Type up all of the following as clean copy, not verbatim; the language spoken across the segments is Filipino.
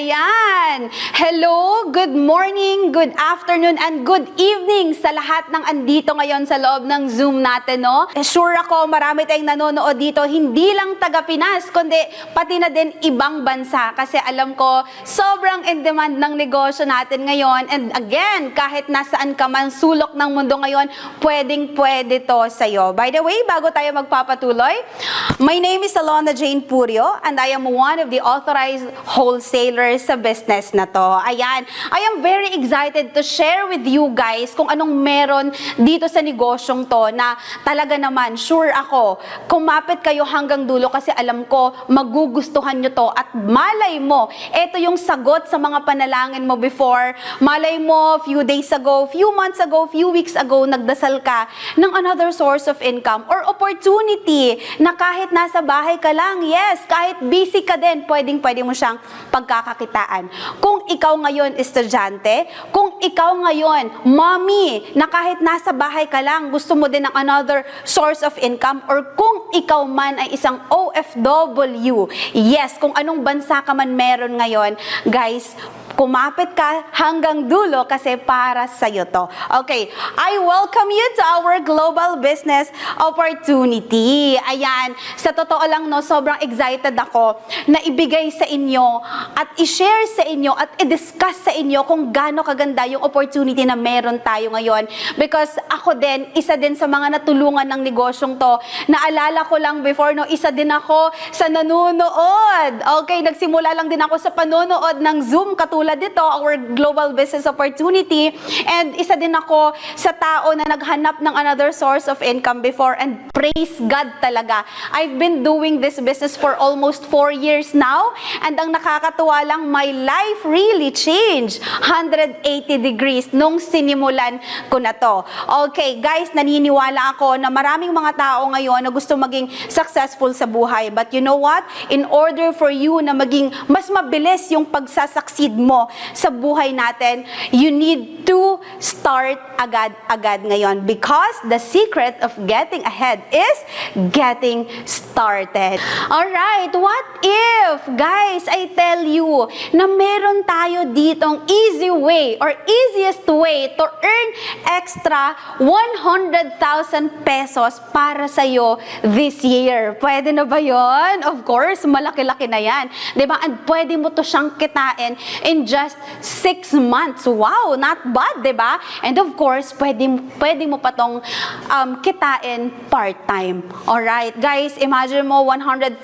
Ayan! Hello, good morning, good afternoon, and good evening sa lahat ng andito ngayon sa loob ng Zoom natin, no? Sure ako, marami tayong nanonood dito, hindi lang taga Pinas, kundi pati na din ibang bansa. Kasi alam ko, sobrang in demand ng negosyo natin ngayon. And again, kahit nasaan ka man sulok ng mundo ngayon, pwedeng-pwede to sa'yo. By the way, bago tayo magpapatuloy, my name is Alona Jane Purio, and I am one of the authorized wholesalers sa business na to. Ayan, I am very excited to share with you guys kung anong meron dito sa negosyong to na talaga naman, sure ako, kumapit kayo hanggang dulo kasi alam ko, magugustuhan nyo to at malay mo, ito yung sagot sa mga panalangin mo before. Malay mo, few days ago, few months ago, few weeks ago, nagdasal ka ng another source of income or opportunity na kahit nasa bahay ka lang, yes, kahit busy ka din, pwedeng-pwede mo siyang pagkakakitaan. Kung ikaw ngayon estudyante, kung ikaw ngayon mommy, na kahit nasa bahay ka lang, gusto mo din ng another source of income, or kung ikaw man ay isang OFW, yes, kung anong bansa ka man meron ngayon, guys, kumapit ka hanggang dulo kasi para sa'yo to. Okay, I welcome you to our global business opportunity. Ayan, sa totoo lang, no, sobrang excited ako na ibigay sa inyo at i-share sa inyo at i-discuss sa inyo kung gaano kaganda yung opportunity na meron tayo ngayon. Because ako din, isa din sa mga natulungan ng negosyong to. Naalala ko lang before, no, isa din ako sa nanonood. Okay, nagsimula lang din ako sa panonood ng Zoom katulad dito, our global business opportunity. And isa din ako sa tao na naghanap ng another source of income before, and praise God talaga. I've been doing this business for almost 4 years now, and ang nakakatuwa lang, my life really changed 180 degrees nung sinimulan ko na to. Okay, guys, naniniwala ako na maraming mga tao ngayon na gusto maging successful sa buhay. But you know what? In order for you na maging mas mabilis yung pagsasucceed mo sa buhay natin, you need to start agad-agad ngayon, because the secret of getting ahead is getting started. Alright, what if, guys, I tell you na meron tayo ditong easy way or easiest way to earn extra 100,000 pesos para sa'yo this year? Pwede na ba yon? Of course, malaki-laki na yan. Diba? And pwede mo to siyang kitain in just 6 months. Wow, not bad, diba? And of course, pwede mo pa tong kitain part-time. Alright, guys, imagine mo 100,000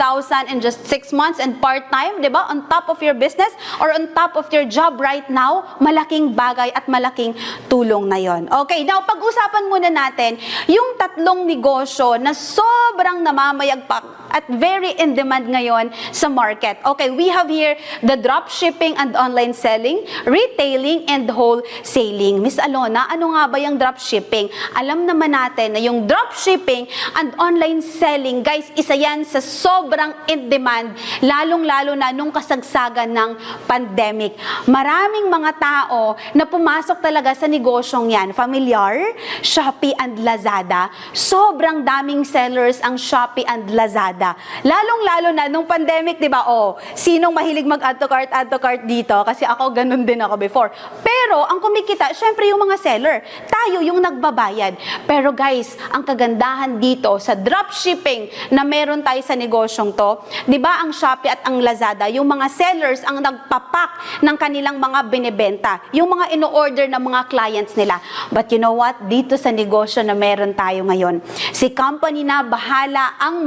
in just 6 months and part-time, diba? On top of your business or on top of your job right now, malaking bagay at malaking tulong na yon. Okay, now pag-usapan muna natin yung tatlong negosyo na sobrang namamayagpag at very in demand ngayon sa market. Okay, we have here the dropshipping and online selling, retailing, and wholesaling. Miss Alona, ano nga ba yung dropshipping? Alam naman natin na yung dropshipping and online selling, guys, isa yan sa sobrang in demand, lalong-lalo na nung kasagsagan ng pandemic. Maraming mga tao na pumasok talaga sa negosyong yan. Familiar? Shopee and Lazada. Sobrang daming sellers ang Shopee and Lazada. Lalong-lalo na nung pandemic, di ba? Oh, sinong mahilig mag-add to cart dito? Kasi ako, ganun din ako before. Pero, ang kumikita, syempre yung mga seller. Tayo yung nagbabayad. Pero guys, ang kagandahan dito sa dropshipping na meron tayo sa negosyong to, di ba ang Shopee at ang Lazada, yung mga sellers ang nagpapak ng kanilang mga binibenta. Yung mga ino-order ng mga clients nila. But you know what? Dito sa negosyo na meron tayo ngayon, si company na bahala ang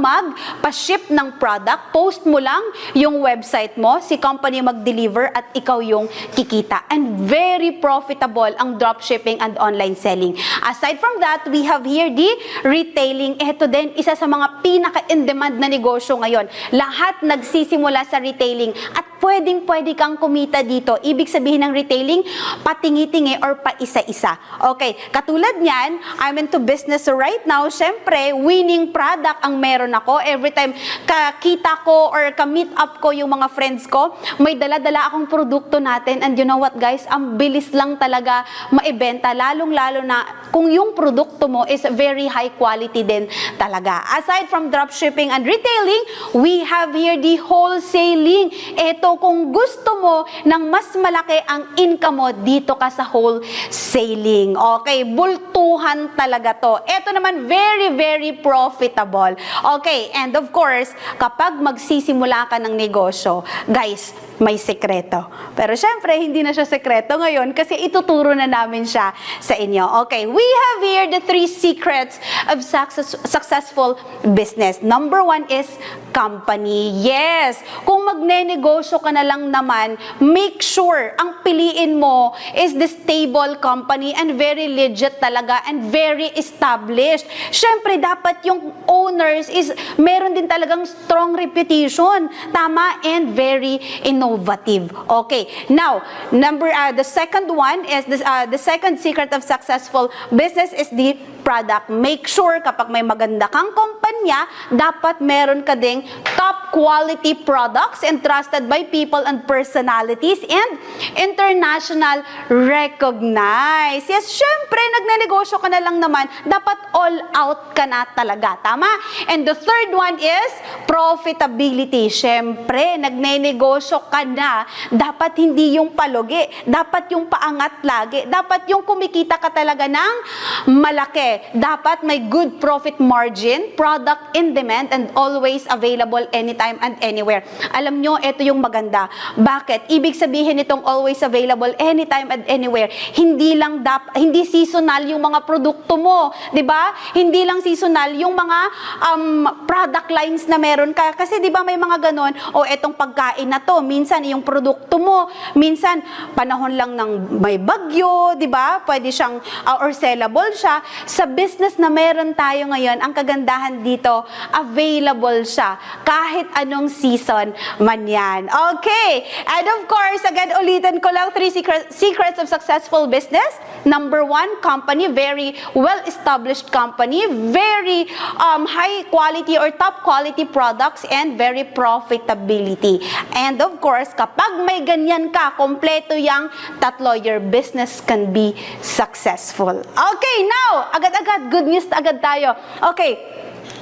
pa-ship ng product, post mo lang yung website mo, si company mag-deliver at ikaw yung kikita. And very profitable ang dropshipping and online selling. Aside from that, we have here the retailing. Ito din, isa sa mga pinaka-in-demand na negosyo ngayon. Lahat nagsisimula sa retailing at pwedeng-pwede kang kumita dito. Ibig sabihin ng retailing, patingi-tingi or paisa-isa. Okay, katulad niyan, I'm into business right now. Siyempre, winning product ang meron ako. Every time kakita ko or ka-meet up ko yung mga friends ko, may dala-dala akong produkto natin. And you know what, guys? Ang bilis lang talaga maibenta, lalong-lalo na kung yung produkto mo is very high quality din talaga. Aside from dropshipping and retailing, we have here the wholesaling. Ito, kung gusto mo ng mas malaki ang income mo, dito ka sa wholesaling. Okay, bultuhan talaga to. Ito naman, very, very profitable. Okay, and of course, kapag magsisimula ka ng negosyo, guys, may sekreto. Pero syempre, hindi na siya sekreto ngayon kasi ituturo na namin siya sa inyo. Okay, we have here the 3 secrets of successful business. Number 1 is company. Yes, kung magne-negosyo ka na lang naman, make sure ang piliin mo is the stable company and very legit talaga and very established. Syempre, dapat yung owners is meron din talagang strong reputation. Tama, and very innovative. Okay, now, the second one is the second secret of successful business is the product. Make sure kapag may maganda kang kumpanya, dapat meron ka ding top quality products entrusted by people and personalities and international recognized. Yes, syempre, nagnenegosyo ka na lang naman, dapat all out ka na talaga. Tama? And the third one is profitability. Syempre, nagnenegosyo ka na, dapat hindi yung palugi, dapat yung paangat lagi, dapat yung kumikita ka talaga ng malaki. Dapat may good profit margin, product in demand, and always available anytime and anywhere. Alam nyo, ito yung maganda. Bakit? Ibig sabihin itong always available anytime and anywhere. Hindi seasonal yung mga produkto mo, 'di ba? Hindi lang seasonal yung mga product lines na meron ka. Kasi 'di ba may mga ganon, etong pagkain na to, minsan yung produkto mo, minsan panahon lang ng may bagyo, 'di ba? Pwede siyang or sellable siya. Sa business na meron tayo ngayon, ang kagandahan dito, available siya kahit anong season man yan. Okay, and of course, again, ulitin ko lang 3 secrets of successful business. Number 1, company, very well-established company, very high quality or top quality products, and very profitability. And of course, kapag may ganyan ka, kompleto yang tatlo, your business can be successful. Okay, now, agad-agad, good news agad tayo. Okay,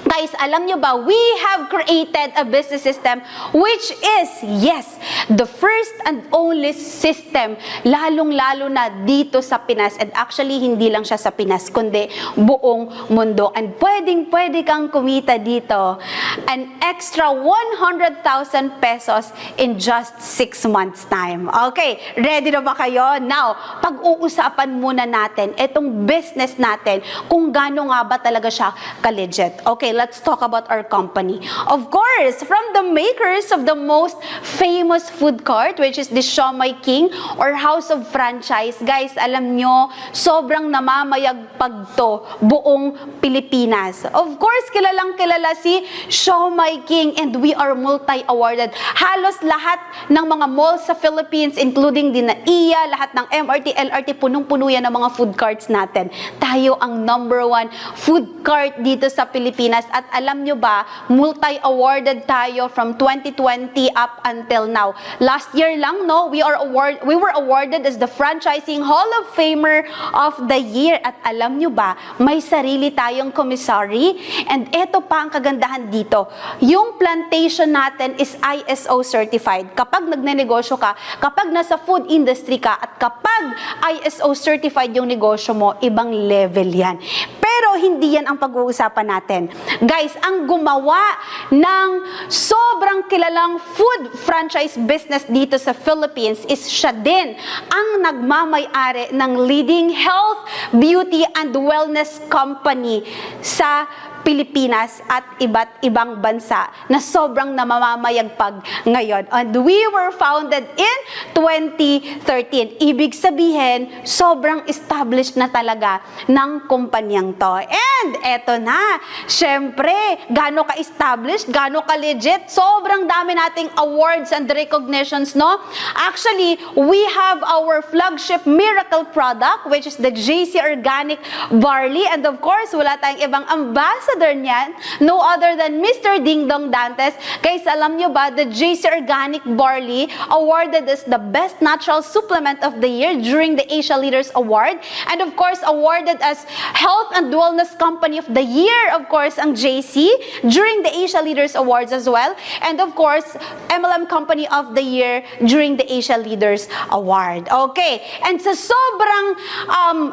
guys, alam nyo ba, we have created a business system which is, yes, the first and only system, lalong-lalo na dito sa Pinas. And actually, hindi lang siya sa Pinas, kundi buong mundo. And pwedeng-pwede kang kumita dito an extra 100,000 pesos in just 6 months time. Okay, ready na ba kayo? Now, pag-uusapan muna natin itong business natin, kung gaano nga ba talaga siya ka-legit. Okay, let's talk about our company. Of course, from the makers of the most famous food cart, which is the Siomai King or House of Franchise. Guys, alam nyo, sobrang namamayagpag to buong Pilipinas. Of course, kilalang kilala si Siomai King, and we are multi-awarded. Halos lahat ng mga malls sa Philippines, including din na NAIA, lahat ng MRT, LRT, punong-puno yan ng mga food carts natin. Tayo ang number 1 food cart dito sa Pilipinas. At alam nyo ba, multi-awarded tayo from 2020 up until now. Last year lang, no, we were awarded as the Franchising Hall of Famer of the Year. At alam nyo ba, may sarili tayong commissary. And eto pa ang kagandahan dito. Yung plantation natin is ISO certified. Kapag nagnenegosyo ka, kapag nasa food industry ka, at kapag ISO certified yung negosyo mo, ibang level yan. Pero hindi yan ang pag-uusapan natin. Guys, ang gumawa ng sobrang kilalang food franchise business dito sa Philippines is siya din ang nagmamay-ari ng leading health, beauty, and wellness company sa Pilipinas at iba't ibang bansa na sobrang namamayagpag ngayon. And we were founded in 2013. Ibig sabihin, sobrang established na talaga ng kumpanyang to. And eto na, syempre, gaano ka-established, gaano ka-legit, sobrang dami nating awards and recognitions, no? Actually, we have our flagship miracle product, which is the JC Organic Barley. And of course, wala tayong ibang ambassador ambassador niyan, no other than Mr. Ding Dong Dantes. Guys, alam nyo ba, the JC Organic Barley awarded as the best natural supplement of the year during the Asia Leaders Award. And of course, awarded as Health and Wellness Company of the Year, of course, ang JC during the Asia Leaders Awards as well. And of course, MLM Company of the Year during the Asia Leaders Award. Okay. And sa sobrang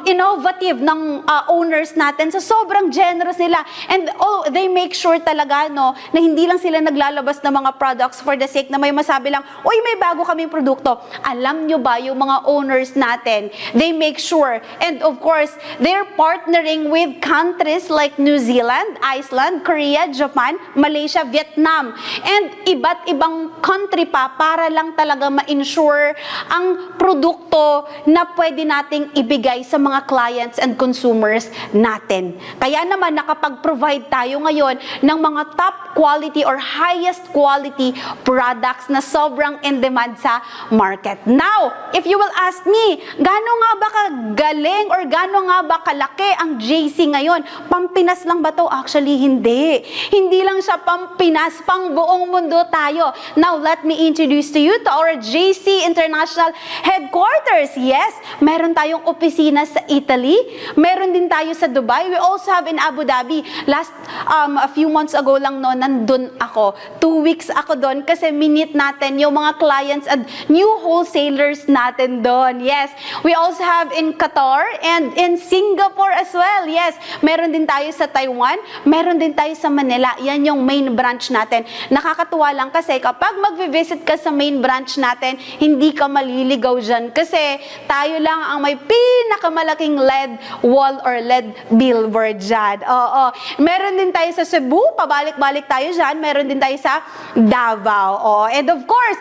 innovative ng owners natin, sa sobrang generous nila, and they make sure talaga no, na hindi lang sila naglalabas ng mga products for the sake na may masabi lang, uy, may bago kaming produkto. Alam nyo ba, yung mga owners natin, they make sure, and of course, they're partnering with countries like New Zealand, Iceland, Korea, Japan, Malaysia, Vietnam, and iba't ibang country pa para lang talaga ma-ensure ang produkto na pwede nating ibigay sa mga clients and consumers natin. Kaya naman nakapag-provide tayo ngayon ng mga top quality or highest quality products na sobrang in demand sa market. Now, if you will ask me, gaano nga ba kagaling or gaano nga ba kalaki ang JC ngayon? Pampinas lang ba to? Actually, hindi. Hindi lang siya Pampinas, pang buong mundo tayo. Now, let me introduce to you to our JC International Headquarters. Yes, meron tayong opisina sa Italy. Meron din tayo sa Dubai. We also have in Abu Dhabi. Last, a few months ago lang no, nandun ako. 2 weeks ako doon kasi minute natin yung mga clients at new wholesalers natin doon. Yes, we also have in Qatar and in Singapore as well. Yes, meron din tayo sa Taiwan. Meron din tayo sa Manila. Yan yung main branch natin. Nakakatuwa lang kasi kapag mag-visit ka sa main branch natin, hindi ka maliligaw dyan kasi tayo lang ang may pinakamalaking LED wall or LED billboard dyan. Oo. Meron din tayo sa Cebu, pabalik-balik tayo dyan. Meron din tayo sa Davao. Oo. And of course,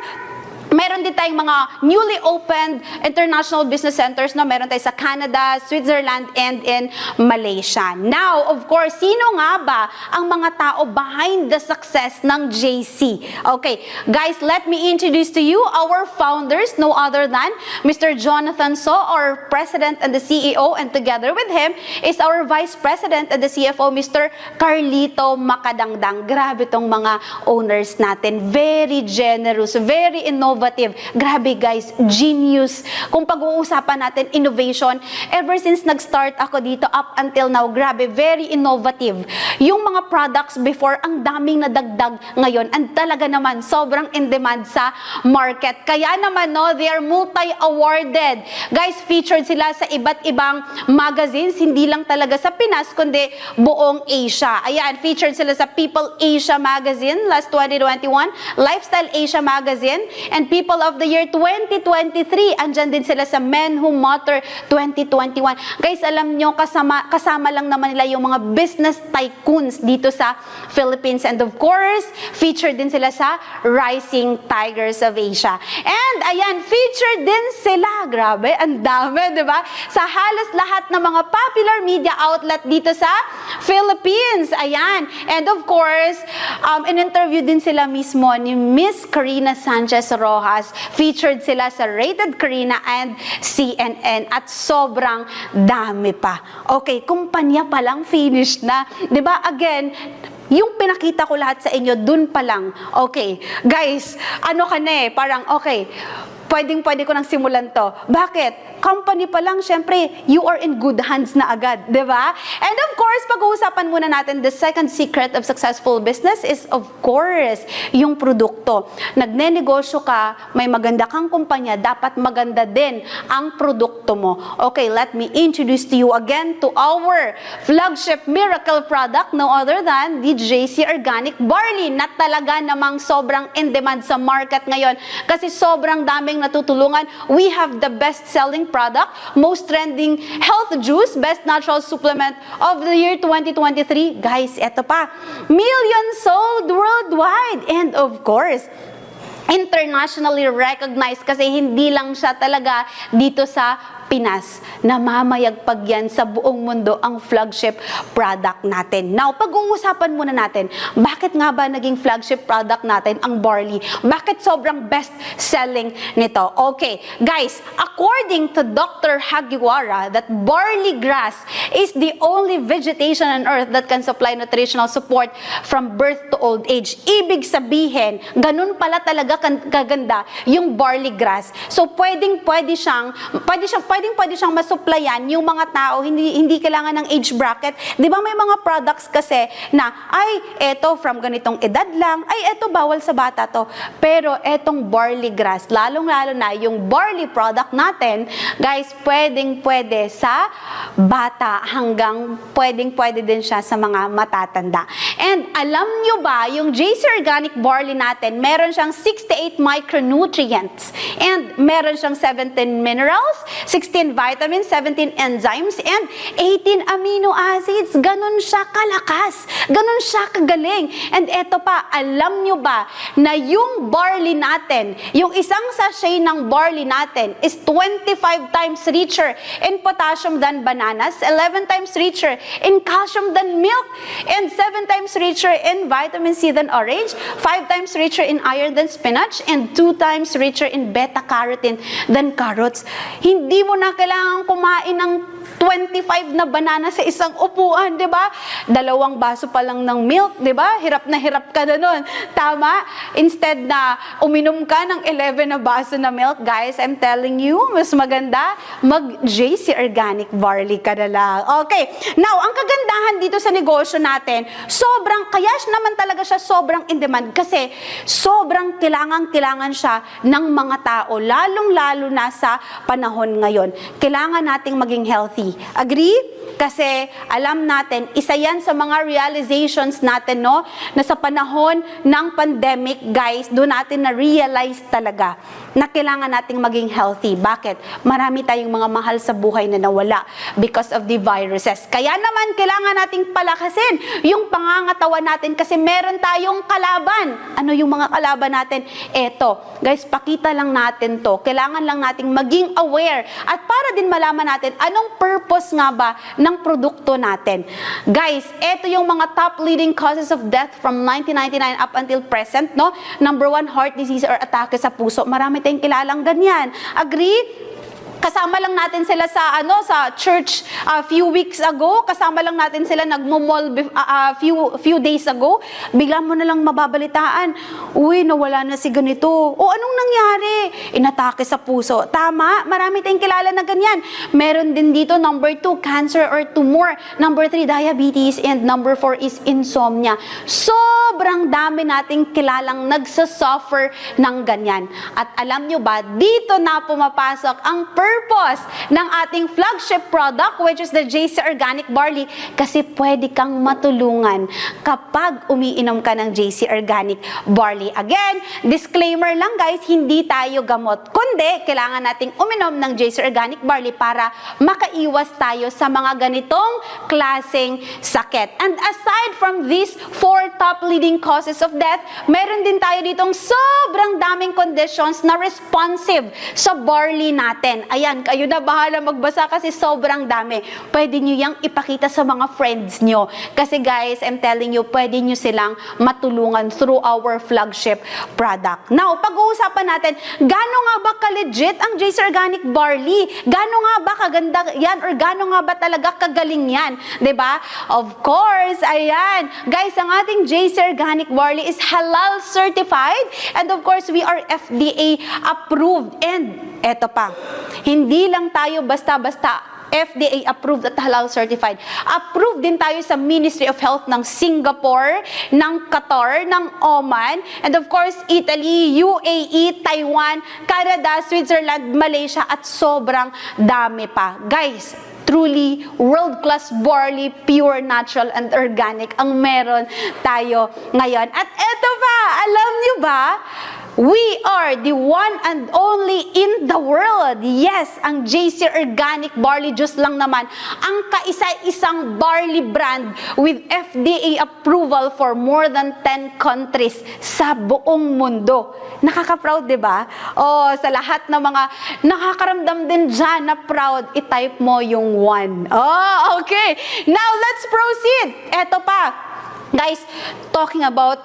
meron din tayong mga newly opened international business centers na meron tayo sa Canada, Switzerland, and in Malaysia. Now, of course, sino nga ba ang mga tao behind the success ng JC? Okay, guys, let me introduce to you our founders, no other than Mr. Jonathan So, our President and the CEO, and together with him is our Vice President and the CFO, Mr. Carlito Macadangdang. Grabe tong mga owners natin. Very generous, very innovative. Grabe guys, genius. Kung pag-uusapan natin innovation, ever since nag-start ako dito up until now, grabe, very innovative. Yung mga products before, ang daming nadagdag ngayon. And talaga naman, sobrang in demand sa market. Kaya naman, no, they are multi-awarded. Guys, featured sila sa iba't ibang magazines, hindi lang talaga sa Pinas, kundi buong Asia. Ayan, featured sila sa People Asia Magazine last 2021, Lifestyle Asia Magazine, and People of the Year 2023. Andyan din sila sa Men Who Matter 2021. Guys, alam nyo, kasama lang naman nila yung mga business tycoons dito sa Philippines. And of course, featured din sila sa Rising Tigers of Asia. And ayan, featured din sila. Grabe, ang dami, di ba? Sa halos lahat ng mga popular media outlet dito sa Philippines. Ayan. And of course, in-interview din sila mismo ni Miss Karina Sanchez Rojas. Featured sila sa Rated Karina and CNN at sobrang dami pa. Okay, kumpanya pa lang finished na. 'Di ba? Again, yung pinakita ko lahat sa inyo dun pa lang. Okay, guys, ano ka na parang okay, pwede ko nang simulan to. Bakit? Company pa lang, syempre, you are in good hands na agad, di ba? And of course, pag-uusapan muna natin, the second secret of successful business is, of course, yung produkto. Nagnenegosyo ka, may maganda kang kumpanya, dapat maganda din ang produkto mo. Okay, let me introduce to you again to our flagship miracle product, no other than the JC Organic Barley, na talaga namang sobrang in demand sa market ngayon kasi sobrang daming natutulungan. We have the best-selling product, most trending health juice, best natural supplement of the year 2023. Guys, eto pa, millions sold worldwide. And of course, internationally recognized kasi hindi lang siya talaga dito sa Pinas, namamayagpag yan sa buong mundo ang flagship product natin. Now, pag-uusapan muna natin, bakit nga ba naging flagship product natin ang barley? Bakit sobrang best-selling nito? Okay, guys, according to Dr. Hagiwara, that barley grass is the only vegetation on earth that can supply nutritional support from birth to old age. Ibig sabihin, ganun pala talaga kaganda yung barley grass. So, pwede siyang masuplayan yung mga tao, hindi kailangan ng age bracket. Di ba may mga products kasi na, eto from ganitong edad lang, eto bawal sa bata to. Pero etong barley grass, lalong-lalo na yung barley product natin, guys, pwede sa bata hanggang pwede din siya sa mga matatanda. And alam nyo ba, yung JC Organic Barley natin, meron siyang 68 micronutrients and meron siyang 17 minerals, 16 vitamins, 17 enzymes, and 18 amino acids. Ganon siya kalakas. Ganon siya kagaling. And eto pa, alam nyo ba na yung barley natin, yung isang sachet ng barley natin is 25 times richer in potassium than bananas, 11 times richer in calcium than milk, and 7 times richer in vitamin C than orange, 5 times richer in iron than spinach, and 2 times richer in beta-carotene than carrots. Hindi mo na kailangan kumain ng 25 na banana sa isang upuan, di ba? 2 baso pa lang ng milk, di ba? Hirap ka na nun. Tama? Instead na uminom ka ng 11 na baso na milk, guys, I'm telling you, mas maganda mag-JC Organic Barley ka na lang. Okay. Now, ang kagandahan dito sa negosyo natin, kaya naman talaga siya sobrang in demand kasi sobrang kailangan siya ng mga tao, lalong-lalo na sa panahon ngayon. Kailangan nating maging healthy. Agree? Kasi alam natin, isa yan sa mga realizations natin, no? Na sa panahon ng pandemic, guys, doon natin na-realize talaga na kailangan nating maging healthy. Bakit? Marami tayong mga mahal sa buhay na nawala because of the viruses. Kaya naman, kailangan nating palakasin yung pangangatawan natin kasi meron tayong kalaban. Ano yung mga kalaban natin? Eto, guys, pakita lang natin to. Kailangan lang nating maging aware at para din malaman natin anong purpose nga ba ng produkto natin. Guys, eto yung mga top leading causes of death from 1999 up until present, no? Number 1, heart disease or atake sa puso. Marami tayong kilalang ganyan. Agree? Kasama lang natin sila sa church few weeks ago. Kasama lang natin sila nagmo-mall few days ago. Bigla mo na lang mababalitaan, uy, nawala na si ganito. O anong nangyari? Inatake sa puso. Tama? Marami tayong kilala na ganyan. Meron din dito, number 2, cancer or tumor. Number 3, diabetes. And number 4 is insomnia. Sobrang dami nating kilalang nagsasuffer ng ganyan. At alam nyo ba, dito na pumapasok ang purpose ng ating flagship product, which is the JC Organic Barley, kasi pwede kang matulungan kapag umiinom ka ng JC Organic Barley. Again, disclaimer lang guys, hindi tayo gamot, kundi kailangan nating uminom ng JC Organic Barley para makaiwas tayo sa mga ganitong klaseng sakit. And aside from these 4 top leading causes of death, meron din tayo ditong sobrang daming conditions na responsive sa barley natin. Ayan, kayo na bahala magbasa kasi sobrang dami. Pwede nyo yang ipakita sa mga friends nyo. Kasi guys, I'm telling you, pwede nyo silang matulungan through our flagship product. Now, pag-uusapan natin, gaano nga ba ka-legit ang JC Organic Barley? Gaano nga ba kaganda yan or gaano nga ba talaga kagaling yan? 'Di ba? Of course, ayan. Guys, ang ating JC Organic Barley is halal certified and of course, we are FDA approved. And eto pa, hindi lang tayo basta-basta FDA approved at halal certified. Approved din tayo sa Ministry of Health ng Singapore, ng Qatar, ng Oman, and of course, Italy, UAE, Taiwan, Canada, Switzerland, Malaysia, at sobrang dami pa. Guys, truly world-class barley, pure, natural, and organic ang meron tayo ngayon. At eto pa, alam nyo ba, We are the one and only in the world. Yes, ang JC Organic Barley Juice lang naman ang kaisa-isang barley brand with FDA approval for more than 10 countries sa buong mundo. Nakaka-proud, di ba? Oh, sa lahat ng mga nakakaramdam din dyan na proud, i-type mo yung 1. Oh, okay. Now, let's proceed. Eto pa. Guys, talking about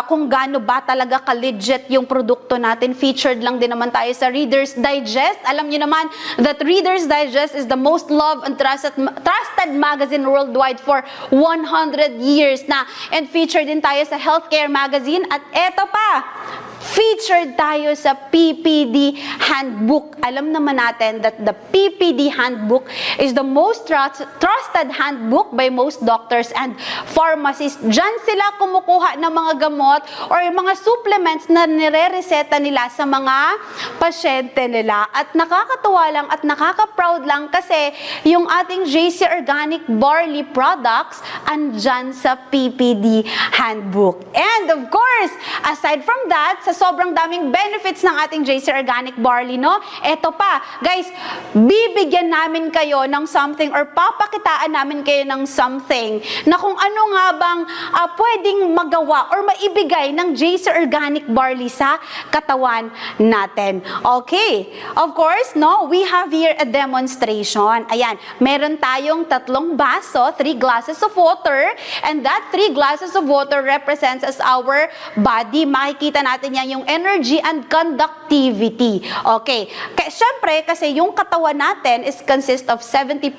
kung gaano ba talaga ka-legit yung produkto natin, featured lang din naman tayo sa Reader's Digest. Alam niyo naman that Reader's Digest is the most loved and trusted magazine worldwide for 100 years na. And featured din tayo sa Healthcare Magazine. At eto pa, featured tayo sa PPD Handbook. Alam naman natin that the PPD Handbook is the most trusted handbook by most doctors and pharmacists. Diyan sila kumukuha ng mga gamot or mga supplements na nire-reseta nila sa mga pasyente nila. At nakakatuwa lang at nakaka-proud lang kasi yung ating JC Organic Barley products andyan sa PPD Handbook. And of course, aside from that, sa sobrang daming benefits ng ating JC Organic Barley, no? Eto pa, guys, bibigyan namin kayo ng something or papakitaan namin kayo ng something na kung ano nga bang pwedeng magawa or maibigay ng JC Organic Barley sa katawan natin. Okay, of course, no, we have here a demonstration. Ayan, meron tayong 3 baso, 3 glasses of water, and that 3 glasses of water represents as our body. Makikita natin yan yung energy and conductivity. Okay, syempre, kasi yung katawan natin is consist of 70%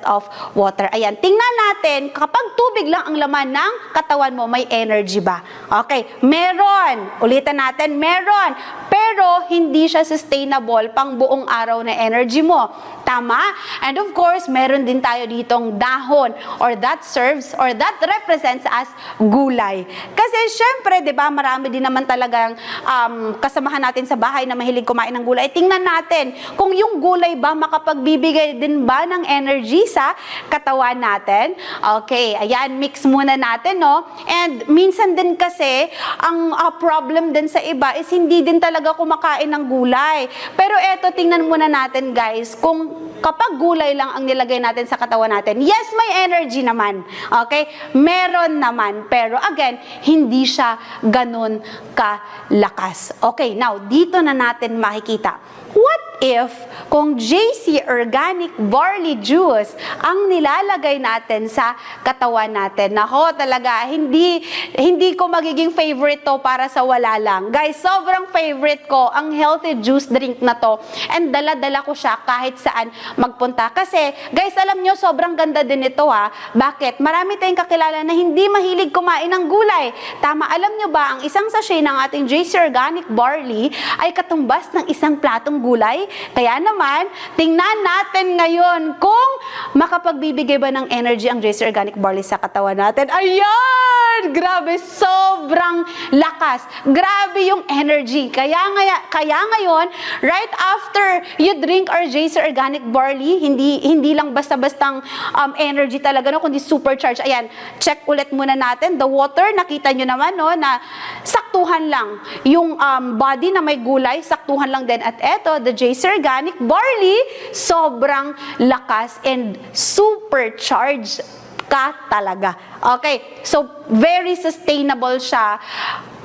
of water. Ayan, tingnan natin, kapag tubig lang ang laman ng katawan mo, may energy ba? Okay, meron. Ulitan natin, meron. Pero, hindi siya sustainable pang buong araw na energy mo. Tama? And of course, meron din tayo ditong dahon or that serves or that represents as gulay. Kasi syempre, 'di ba, marami din naman talagang kasamahan natin sa bahay na mahilig kumain ng gulay. Tingnan natin kung yung gulay ba makapagbibigay din ba ng energy sa katawan natin. Okay, ayan, mix muna natin, no? And minsan din kasi ang problem din sa iba is hindi din talaga kumakain ng gulay. Pero eto, tingnan muna natin, guys, kung kapag gulay lang ang nilagay natin sa katawan natin, yes, may energy naman. Okay? Meron naman. Pero again, hindi siya ganun kalakas. Okay, now, dito na natin makikita. What if kung JC Organic Barley Juice ang nilalagay natin sa katawan natin? Nako, talaga, hindi ko magiging favorite to para sa wala lang. Guys, sobrang favorite ko ang healthy juice drink na to. And dala-dala ko siya kahit saan magpunta. Kasi, guys, alam nyo, sobrang ganda din ito, ha. Bakit? Marami tayong kakilala na hindi mahilig kumain ng gulay. Tama, alam nyo ba, ang isang sachet ng ating JC Organic Barley ay katumbas ng isang platong gulay. Kaya naman, tingnan natin ngayon kung makapagbibigay ba ng energy ang JC Organic Barley sa katawan natin. Ayan! Grabe, sobrang lakas. Grabe yung energy. Kaya ngayon, right after you drink our JC Organic Barley, hindi lang basta-bastang energy talaga, no, kundi supercharged. Ayan, check ulit muna natin. The water, nakita nyo naman, no, na saktuhan lang. Yung body na may gulay, saktuhan lang din. At eto, the JC Organic Barley, sobrang lakas and supercharged ka talaga. Okay, so very sustainable siya.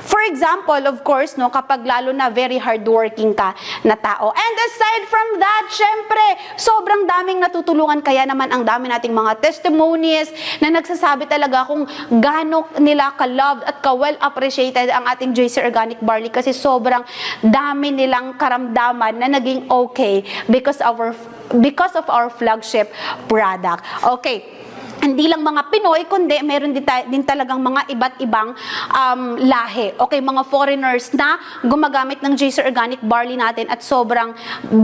For example, of course, no, kapag lalo na very hardworking ka na tao. And aside from that, syempre, sobrang daming natutulungan. Kaya naman ang dami nating mga testimonies na nagsasabi talaga kung gaano nila ka-loved at ka-well appreciated ang ating JC Organic Barley kasi sobrang dami nilang karamdaman na naging okay because of our flagship product. Okay. Hindi lang mga Pinoy, kundi meron din talagang mga iba't ibang lahi. Okay, mga foreigners na gumagamit ng JC Organic Barley natin at sobrang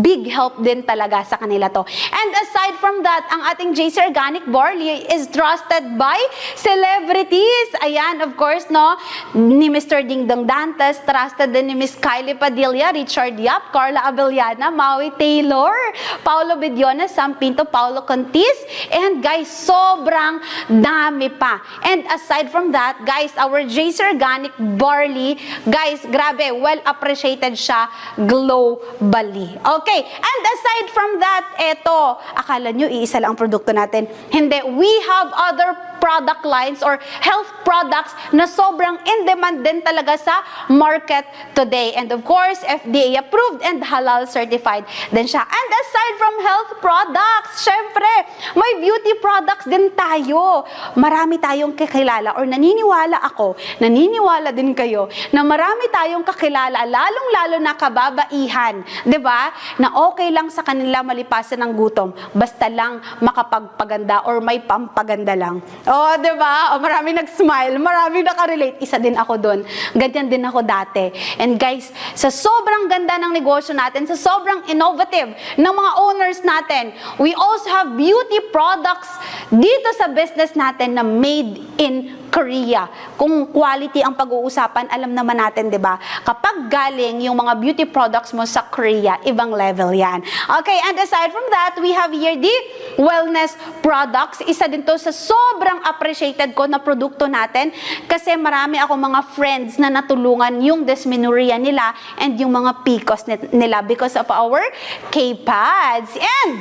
big help din talaga sa kanila to. And aside from that, ang ating JC Organic Barley is trusted by celebrities. Ayan, of course, no, ni Mr. Dingdong Dantes, trusted din ni Miss Kylie Padilla, Richard Yap, Carla Abellana, Maui Taylor, Paolo Bediones, Sam Pinto, Paulo Contis, and guys, sobrang sobrang dami pa. And aside from that, guys, our JC Organic Barley, guys, grabe, well appreciated siya globally. Okay, and aside from that, eto, akala nyo iisa lang ang produkto natin. Hindi, we have other product lines or health products na sobrang in demand din talaga sa market today. And of course, FDA approved and halal certified din siya. And aside from health products, syempre, may beauty products din tayo. Marami tayong kakilala or naniniwala ako, naniniwala din kayo na marami tayong kakilala, lalong-lalo na kababaihan, 'di ba? Na okay lang sa kanila malipasan ng gutom, basta lang makapagpaganda or may pampaganda lang. Oh, 'di ba? Oh, marami nag-smile, marami nakarelate. Isa din ako doon. Ganyan din ako dati. And guys, sa sobrang ganda ng negosyo natin, sa sobrang innovative ng mga owners natin, we also have beauty products dito sa business natin na made in Korea. Kung quality ang pag-uusapan, alam naman natin, 'di ba? Kapag galing yung mga beauty products mo sa Korea, ibang level 'yan. Okay, and aside from that, we have here the wellness products. Isa din 'to sa sobrang appreciated ko na produkto natin kasi marami ako mga friends na natulungan yung dysmenorrhea nila and yung mga PCOS nila because of our K-Pads. And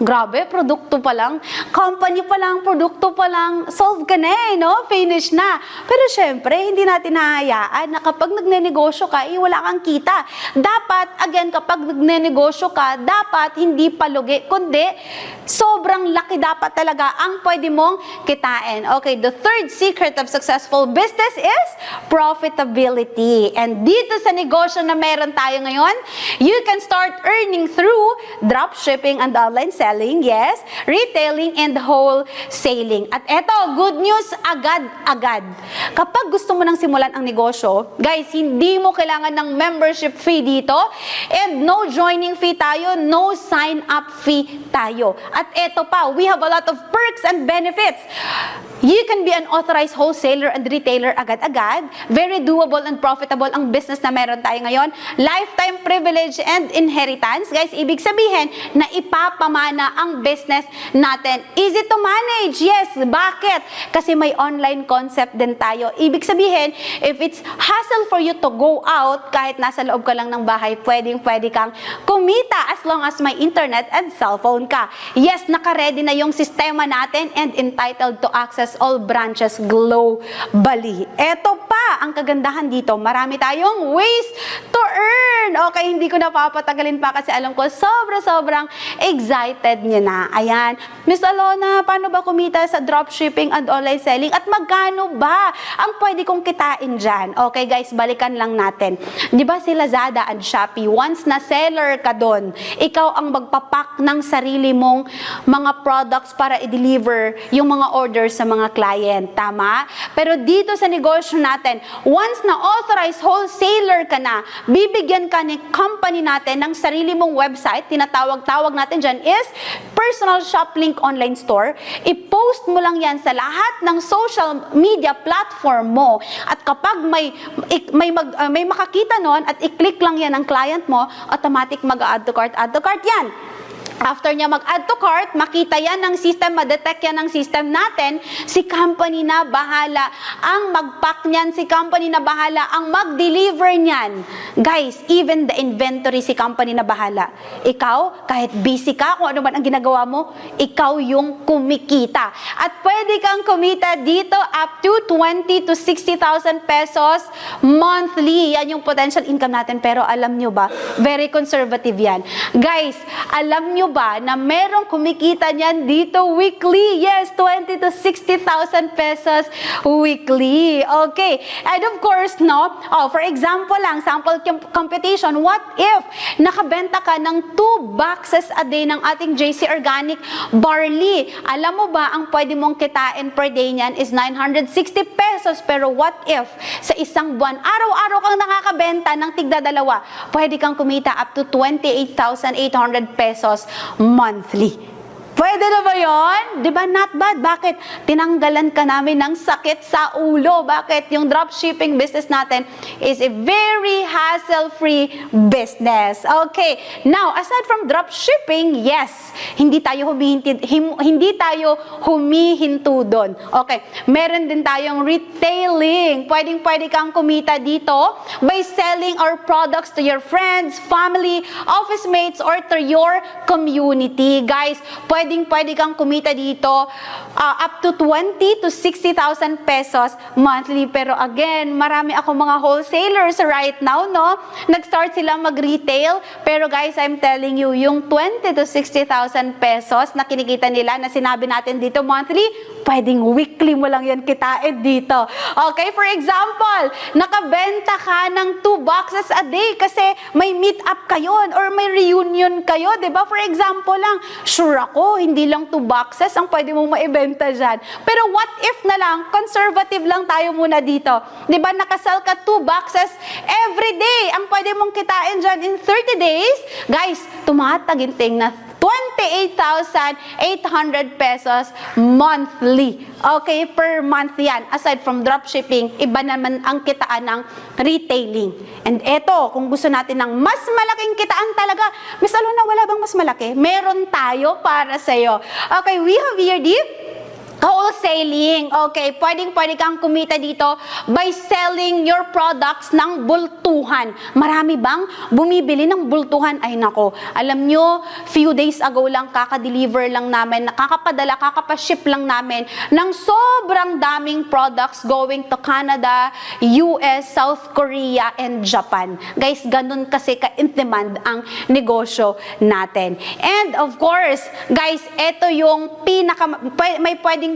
grabe, produkto pa lang, company pa lang, produkto pa lang, solve ka na eh, no? Finish na. Pero syempre, hindi natin nahahayaan na kapag nagnenegosyo ka, wala kang kita. Dapat, again, kapag nagnenegosyo ka, dapat hindi palugi, kundi sobrang laki dapat talaga ang pwede mong kitain. Okay, the third secret of successful business is profitability. And dito sa negosyo na meron tayo ngayon, you can start earning through dropshipping and online selling, yes, retailing and wholesaling. At eto, good news, agad-agad. Kapag gusto mo nang simulan ang negosyo, guys, hindi mo kailangan ng membership fee dito and no joining fee tayo, no sign-up fee tayo. At eto pa, we have a lot of perks and benefits. You can be an authorized wholesaler and retailer agad-agad. Very doable and profitable ang business na meron tayo ngayon. Lifetime privilege and inheritance. Guys, ibig sabihin na ipapamana ang business natin. Easy to manage. Yes. Bakit? Kasi may online concept din tayo. Ibig sabihin, if it's hassle for you to go out, kahit nasa loob ka lang ng bahay, pwede kang kumita as long as may internet and cellphone ka. Yes, naka-ready na yung sistema natin and entitled to access all branches globally. Eto pa, ang kagandahan dito, marami tayong ways to earn. Okay, hindi ko napapatagalin pa kasi alam ko sobrang excited nyo na. Ayan, Miss Alona, paano ba kumita sa dropshipping and online selling? At magkano ba ang pwede kong kitain dyan? Okay guys, balikan lang natin. Di ba si Lazada and Shopee, once na seller ka doon, ikaw ang magpapak ng sarili mong mga products para i-deliver yung mga orders sa mga client. Tama? Pero dito sa negosyo natin, once na authorized wholesaler ka na, bibigyan ka ni company natin ng sarili mong website, tinatawag-tawag natin dyan is personal shop link online store. I-post mo lang yan sa lahat ng social media platform mo. At kapag may makakita nun at i-click lang yan ng client mo, automatic mag-add to cart yan. After niya mag-add to cart, makita yan ng system, ma-detect yan ng system natin, si company na bahala ang mag-pack niyan, si company na bahala ang mag-deliver niyan. Guys, even the inventory, si company na bahala. Ikaw, kahit busy ka, kung ano man ang ginagawa mo, ikaw yung kumikita. At pwede kang kumita dito up to 20 to 60,000 pesos monthly. Yan yung potential income natin. Pero alam nyo ba, very conservative yan. Guys, alam nyo ba na merong kumikita niyan dito weekly? Yes, 20 to 60,000 pesos weekly. Okay. And of course, no, for example lang, sample computation, what if nakabenta ka ng 2 boxes a day ng ating JC Organic Barley? Alam mo ba, ang pwede mong kitain per day niyan is 960 pesos. Pero what if sa isang buwan, araw-araw kang nakakabenta ng tigda-dalawa, pwede kang kumita up to 28,800 pesos monthly. Pwede na ba yun? Di ba not bad? Bakit? Tinanggalan ka namin ng sakit sa ulo. Bakit? Yung dropshipping business natin is a very hassle-free business. Okay. Now, aside from dropshipping, yes, hindi tayo humihinto doon. Okay. Meron din tayong retailing. Pwede kang kumita dito by selling our products to your friends, family, office mates, or to your community. Guys, pwede kang kumita dito up to 20 to 60,000 pesos monthly. Pero again, marami ako mga wholesalers right now, no? Nag-start sila mag-retail. Pero guys, I'm telling you, yung 20 to 60,000 pesos na kinikita nila, na sinabi natin dito monthly, pwedeng weekly mo lang yan kitain dito. Okay, for example, nakabenta ka ng 2 boxes a day kasi may meet up kayo or may reunion kayo, di ba? For example lang, sure ako, hindi lang 2 boxes ang pwede mong maibenta dyan. Pero what if na lang, conservative lang tayo muna dito. Di ba, nakasell ka 2 boxes every day. Ang pwede mong kitain dyan in 30 days, guys, tumataginting na 28,800 pesos monthly. Okay, per month yan. Aside from dropshipping, iba naman ang kitaan ng retailing. And eto, kung gusto natin ng mas malaking kitaan talaga, Miss Alona, wala bang mas malaki? Meron tayo para sa'yo. Okay, we have here the wholesaling. Okay, pwede kang kumita dito by selling your products ng bultuhan. Marami bang bumibili ng bultuhan? Ay nako, alam nyo, few days ago lang kaka-deliver lang namin, kakapa-ship lang namin ng sobrang daming products going to Canada, US, South Korea, and Japan. Guys, ganun kasi ka-in-demand ang negosyo natin. And of course, guys, ito yung may pwedeng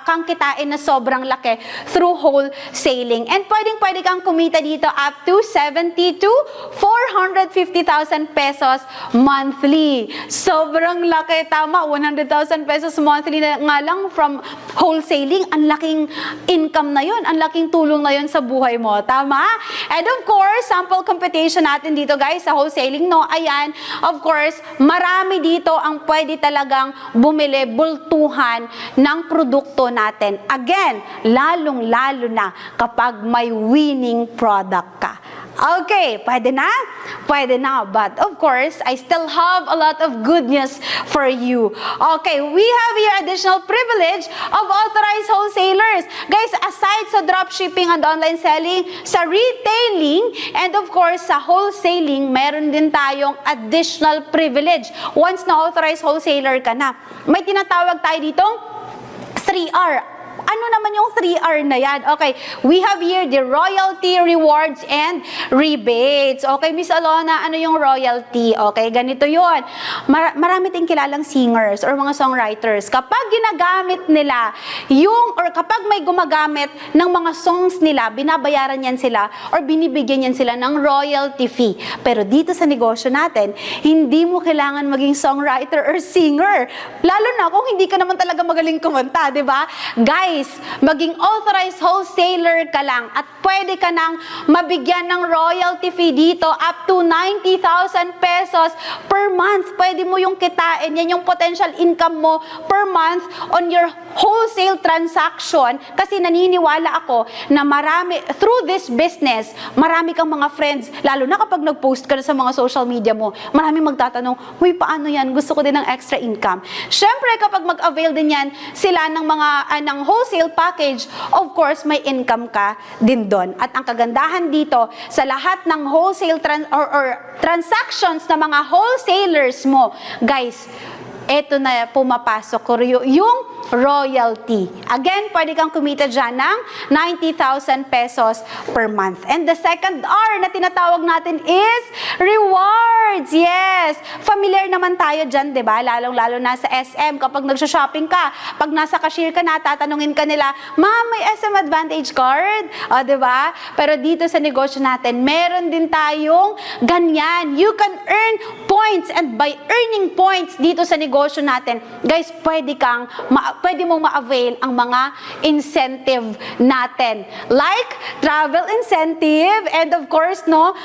kang kitain na sobrang laki through wholesaling. And pwede kang kumita dito up to 70 to 450,000 pesos monthly. Sobrang laki, tama, 100,000 pesos monthly na nga lang from wholesaling. Ang laking income na yun, ang laking tulong na yun sa buhay mo, tama? And of course, sample computation natin dito guys sa wholesaling, no? Ayan, of course, marami dito ang pwede talagang bumili, bultuhan ng produkto natin. Again, lalong-lalo na kapag may winning product ka. Okay, pwede na? Pwede na. But of course, I still have a lot of good news for you. Okay, we have here additional privilege of authorized wholesalers. Guys, aside sa dropshipping and online selling, sa retailing, and of course, sa wholesaling, meron din tayong additional privilege. Once na authorized wholesaler ka na, may tinatawag tayo ditong 3R. Ano naman yung 3R na yan? Okay, we have here the royalty, rewards, and rebates. Okay, Miss Alona, ano yung royalty? Okay, ganito yun. Marami tayong kilalang singers or mga songwriters. Kapag ginagamit nila or kapag may gumagamit ng mga songs nila, binabayaran yan sila or binibigyan yan sila ng royalty fee. Pero dito sa negosyo natin, hindi mo kailangan maging songwriter or singer. Lalo na kung hindi ka naman talaga magaling kumanta, di ba? Guys, maging authorized wholesaler ka lang at pwede ka nang mabigyan ng royalty fee dito up to 90,000 pesos per month. Pwede mo yung kitain. Yan yung potential income mo per month on your wholesale transaction kasi naniniwala ako na through this business, marami kang mga friends, lalo na kapag nag-post ka na sa mga social media mo, marami magtatanong, huy, paano yan? Gusto ko din ng extra income. Syempre, kapag mag-avail din yan sila ng mga ng wholesale package, of course, may income ka din doon. At ang kagandahan dito, sa lahat ng wholesale transactions na mga wholesalers mo, guys, eto na pumapasok yung royalty. Again, pwede kang kumita dyan ng 90,000 pesos per month. And the second R na tinatawag natin is rewards. Yes! Familiar naman tayo dyan, di ba? Lalong-lalo na sa SM. Kapag nagsha-shopping ka, pag nasa cashier ka na, tatanungin ka nila, Ma'am, may SM Advantage card? O, di ba? Pero dito sa negosyo natin, meron din tayong ganyan. You can earn points, and by earning points dito sa negosyo natin, guys, pwede mong ma-avail ang mga incentive natin. Like travel incentive, and of course, no,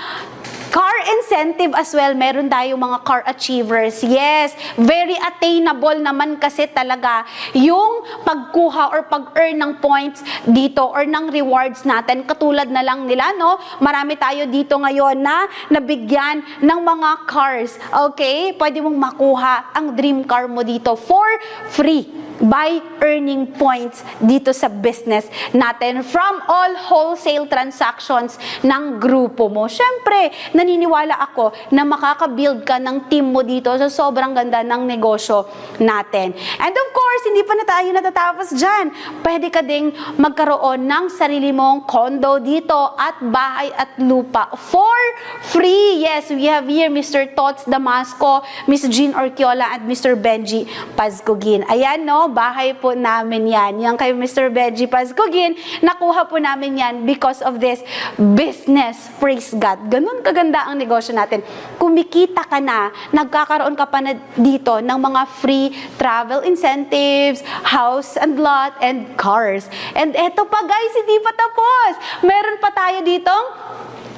Car incentive as well, meron tayo mga car achievers. Yes, very attainable naman kasi talaga yung pagkuha or pag-earn ng points dito or ng rewards natin. Katulad na lang nila, no? Marami tayo dito ngayon na nabigyan ng mga cars. Okay? Pwede mong makuha ang dream car mo dito for free by earning points dito sa business natin from all wholesale transactions ng grupo mo. Syempre, naniniwala ako na makaka-build ka ng team mo dito sa sobrang ganda ng negosyo natin. And of course, hindi pa na tayo natatapos dyan. Pwede ka ding magkaroon ng sarili mong condo dito at bahay at lupa for free. Yes, we have here Mr. Tots Damasco, Miss Jean Orquiola, at Mr. Benji Pazcogin. Ayan, no? Bahay po namin yan. Yan kay Mr. Benji Pazcogin, nakuha po namin yan because of this business. Praise God. Ganun kaganda ang negosyo natin. Kumikita ka na, nagkakaroon ka pa na dito ng mga free travel incentives, house and lot, and cars. And eto pa guys, hindi pa tapos. Meron pa tayo ditong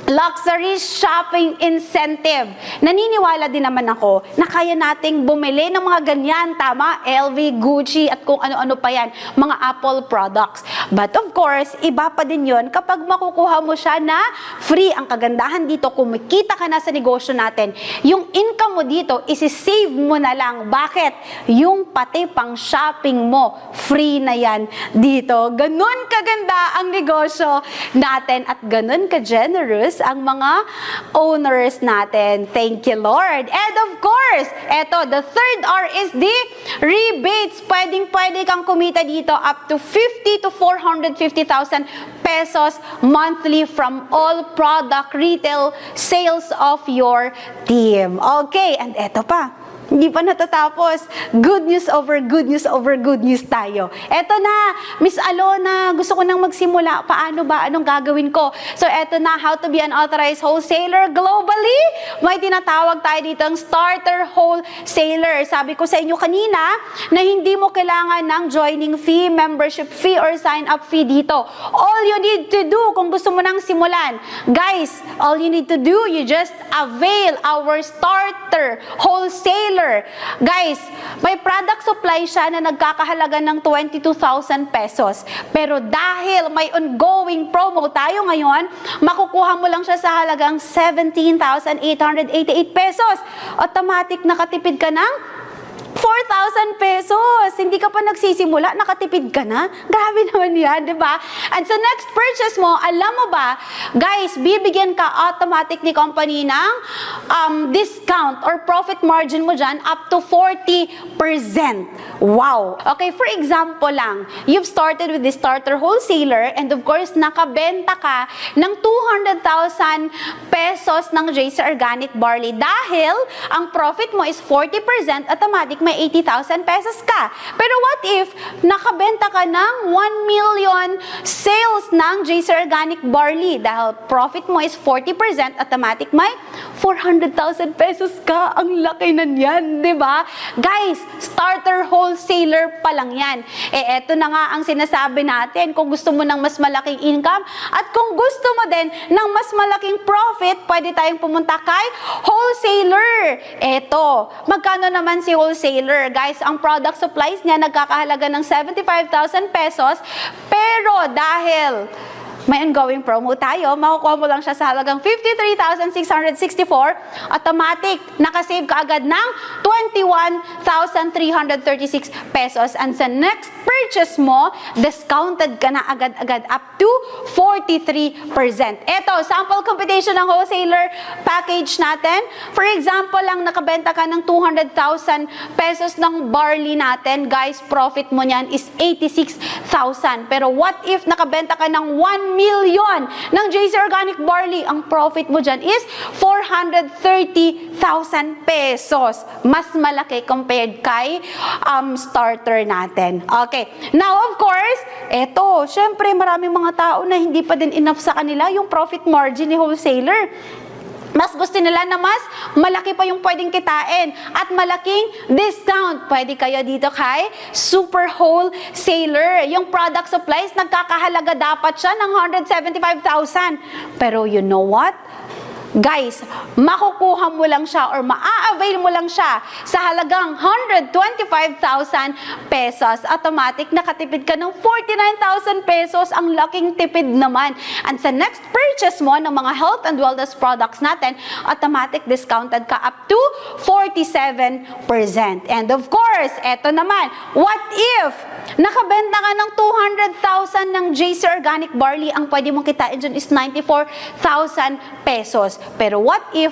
luxury shopping incentive. Naniniwala din naman ako na kaya nating bumili ng mga ganyan, tama? LV, Gucci, at kung ano-ano pa yan, mga Apple products. But of course, iba pa din yon kapag makukuha mo siya na free. Ang kagandahan dito, kumikita ka na sa negosyo natin, yung income mo dito, isi-save mo na lang. Bakit? Yung pati pang shopping mo, free na yan dito. Ganun kaganda ang negosyo natin at ganun ka-generous ang mga owners natin. Thank you, Lord. And of course, eto, the third R is the rebates. Pwedeng-pwede kang kumita dito up to 50 to 450,000 pesos monthly from all product retail sales of your team. Okay, and eto pa. Hindi pa natatapos. Good news over good news over good news tayo. Eto na, Miss Alona, gusto ko nang magsimula. Paano ba? Anong gagawin ko? So, eto na, how to be an authorized wholesaler globally. May tinatawag tayo dito ang starter wholesaler. Sabi ko sa inyo kanina na hindi mo kailangan ng joining fee, membership fee, or sign-up fee dito. All you need to do kung gusto mo nang simulan, guys, all you need to do, you just avail our starter wholesaler. Guys, may product supply siya na nagkakahalaga ng 22,000 pesos. Pero dahil may ongoing promo tayo ngayon, makukuha mo lang siya sa halagang 17,888 pesos. Automatic nakatipid ka ng 4,000 pesos. Hindi ka pa nagsisimula, nakatipid ka na. Grabe naman yan, di ba? And sa next purchase mo, alam mo ba, guys, bibigyan ka automatic ni company ng discount or profit margin mo dyan up to 40%. Wow! Okay, for example lang, you've started with the starter wholesaler and of course, nakabenta ka ng 200,000 pesos ng JC Organic Barley dahil ang profit mo is 40%, automatic may 80,000 pesos ka. Pero what if nakabenta ka ng 1 million sales ng JC Organic Barley dahil profit mo is 40%, automatic may 400,000 pesos ka. Ang laki na yan, di ba? Guys, starter wholesaler pa lang yan. Eh, eto na nga ang sinasabi natin. Kung gusto mo ng mas malaking income at kung gusto mo din ng mas malaking profit, pwede tayong pumunta kay wholesaler. Eto, magkano naman si wholesaler? Guys, ang product supplies niya nagkakahalaga ng 75,000 pesos, pero dahil may ongoing promo tayo, makukuha mo lang siya sa halagang 53,664, automatic, nakasave ka agad ng 21,336 pesos. And sa next purchase mo, discounted ka na agad-agad up to 43%. Ito, sample computation ng wholesaler package natin. For example lang, nakabenta ka ng 200,000 pesos ng barley natin. Guys, profit mo niyan is 86,000. Pero what if nakabenta ka ng 1 million ng JC Organic Barley? Ang profit mo dyan is 430,000 pesos. Mas malaki compared kay starter natin. Okay. Now, of course, eto, syempre maraming mga tao na hindi pa din enough sa kanila yung profit margin ni wholesaler. Mas gusto nila na mas malaki pa yung pwedeng kitain at malaking discount. Pwede kayo dito kay Super Wholesaler. Yung product supplies, nagkakahalaga dapat siya ng 175,000. Pero you know what? guys, makukuha mo lang siya or maa-avail mo lang siya sa halagang 125,000 pesos. Automatic, nakatipid ka ng 49,000 pesos. Ang laking tipid naman. And sa next purchase mo ng mga health and wellness products natin, automatic discounted ka up to 47%. And of course, eto naman, what if nakabenta ka ng 200,000 ng JC Organic Barley, ang pwede mong kitain dyan is 94,000 pesos. Pero what if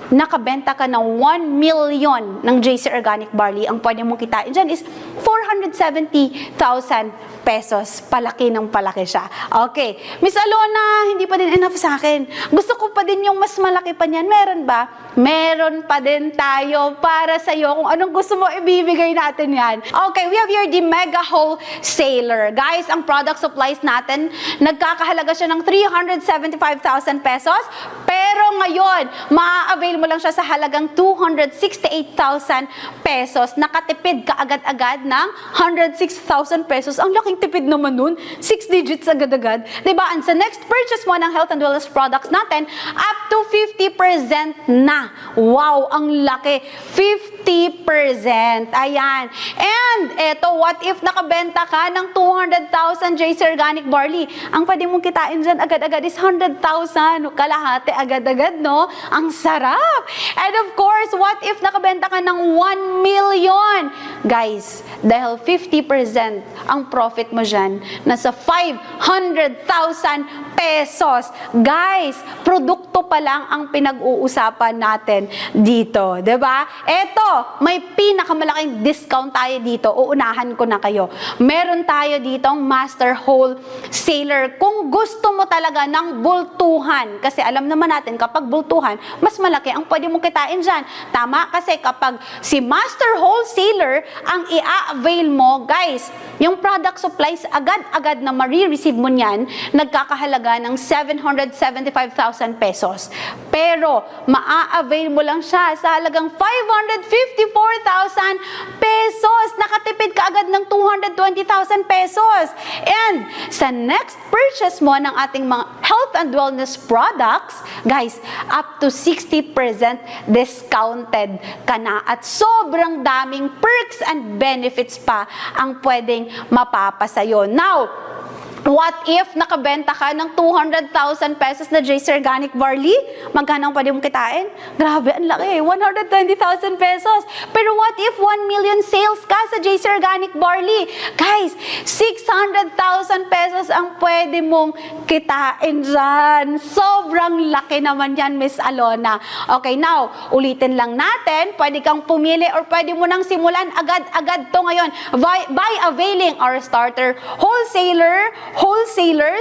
nakabenta ka ng 1 million ng JC Organic Barley, ang pwede mong kitain dyan is 470,000 pesos. Palaki ng palaki siya. Okay. Miss Alona, hindi pa din enough sa akin. Gusto ko pa din yung mas malaki pa niyan. Meron ba? Meron pa din tayo para sa'yo kung anong gusto mo ibibigay natin yan. Okay, we have here the Mega Wholesaler. Guys, ang product supplies natin, nagkakahalaga siya ng 375,000 pesos. Pero ngayon, maa-avail mo lang siya sa halagang 268,000 pesos. Nakatipid ka agad-agad ng 106,000 pesos. Ang laking tipid naman nun. 6 digits agad-agad. Diba? And sa next purchase mo ng health and wellness products natin, up to 50% na. Wow, ang laki. 50%. Ayan. And eto, what if nakabenta ka ng 200,000 JC Organic Barley? Ang pwede mong kitain dyan agad-agad is 100,000. Kalahati agad-agad, no? Ang sarap. And of course, what if nakabenta ka ng 1 million? Guys, dahil 50% ang profit mo dyan, nasa 500,000 pesos. Guys, produkto pa lang ang pinag-uusapan natin dito. Diba? Eto, may pinakamalaking discount tayo dito. Uunahan ko na kayo. Meron tayo ditong Master Wholesaler. Kung gusto mo talaga ng bultuhan, kasi alam naman natin, kapag bultuhan, mas malaki ang pwede mong kitain dyan. Tama? Kasi kapag si Master Wholesaler ang i-avail mo, guys, yung product supplies, agad-agad na marireceive mo niyan, nagkakahalaga ng 775,000 pesos. Pero, maa-avail mo lang siya sa halagang 554,000 pesos. Nakatipid ka agad ng 220,000 pesos. And, sa next purchase mo ng ating mga health and wellness products, guys, up to 60% discounted ka na. At sobrang daming perks and benefits pa ang pwedeng mapapasayo. Now, what if nakabenta ka ng 200,000 pesos na JC Organic Barley? Magkano ang pwede mong kitain? Grabe, ang laki. 120,000 pesos. Pero what if 1 million sales ka sa JC Organic Barley? Guys, 600,000 pesos ang pwede mong kitain dyan. Sobrang laki naman yan, Miss Alona. Okay, now, ulitin lang natin. Pwede kang pumili or pwede mo nang simulan agad-agad to ngayon by availing our starter wholesaler,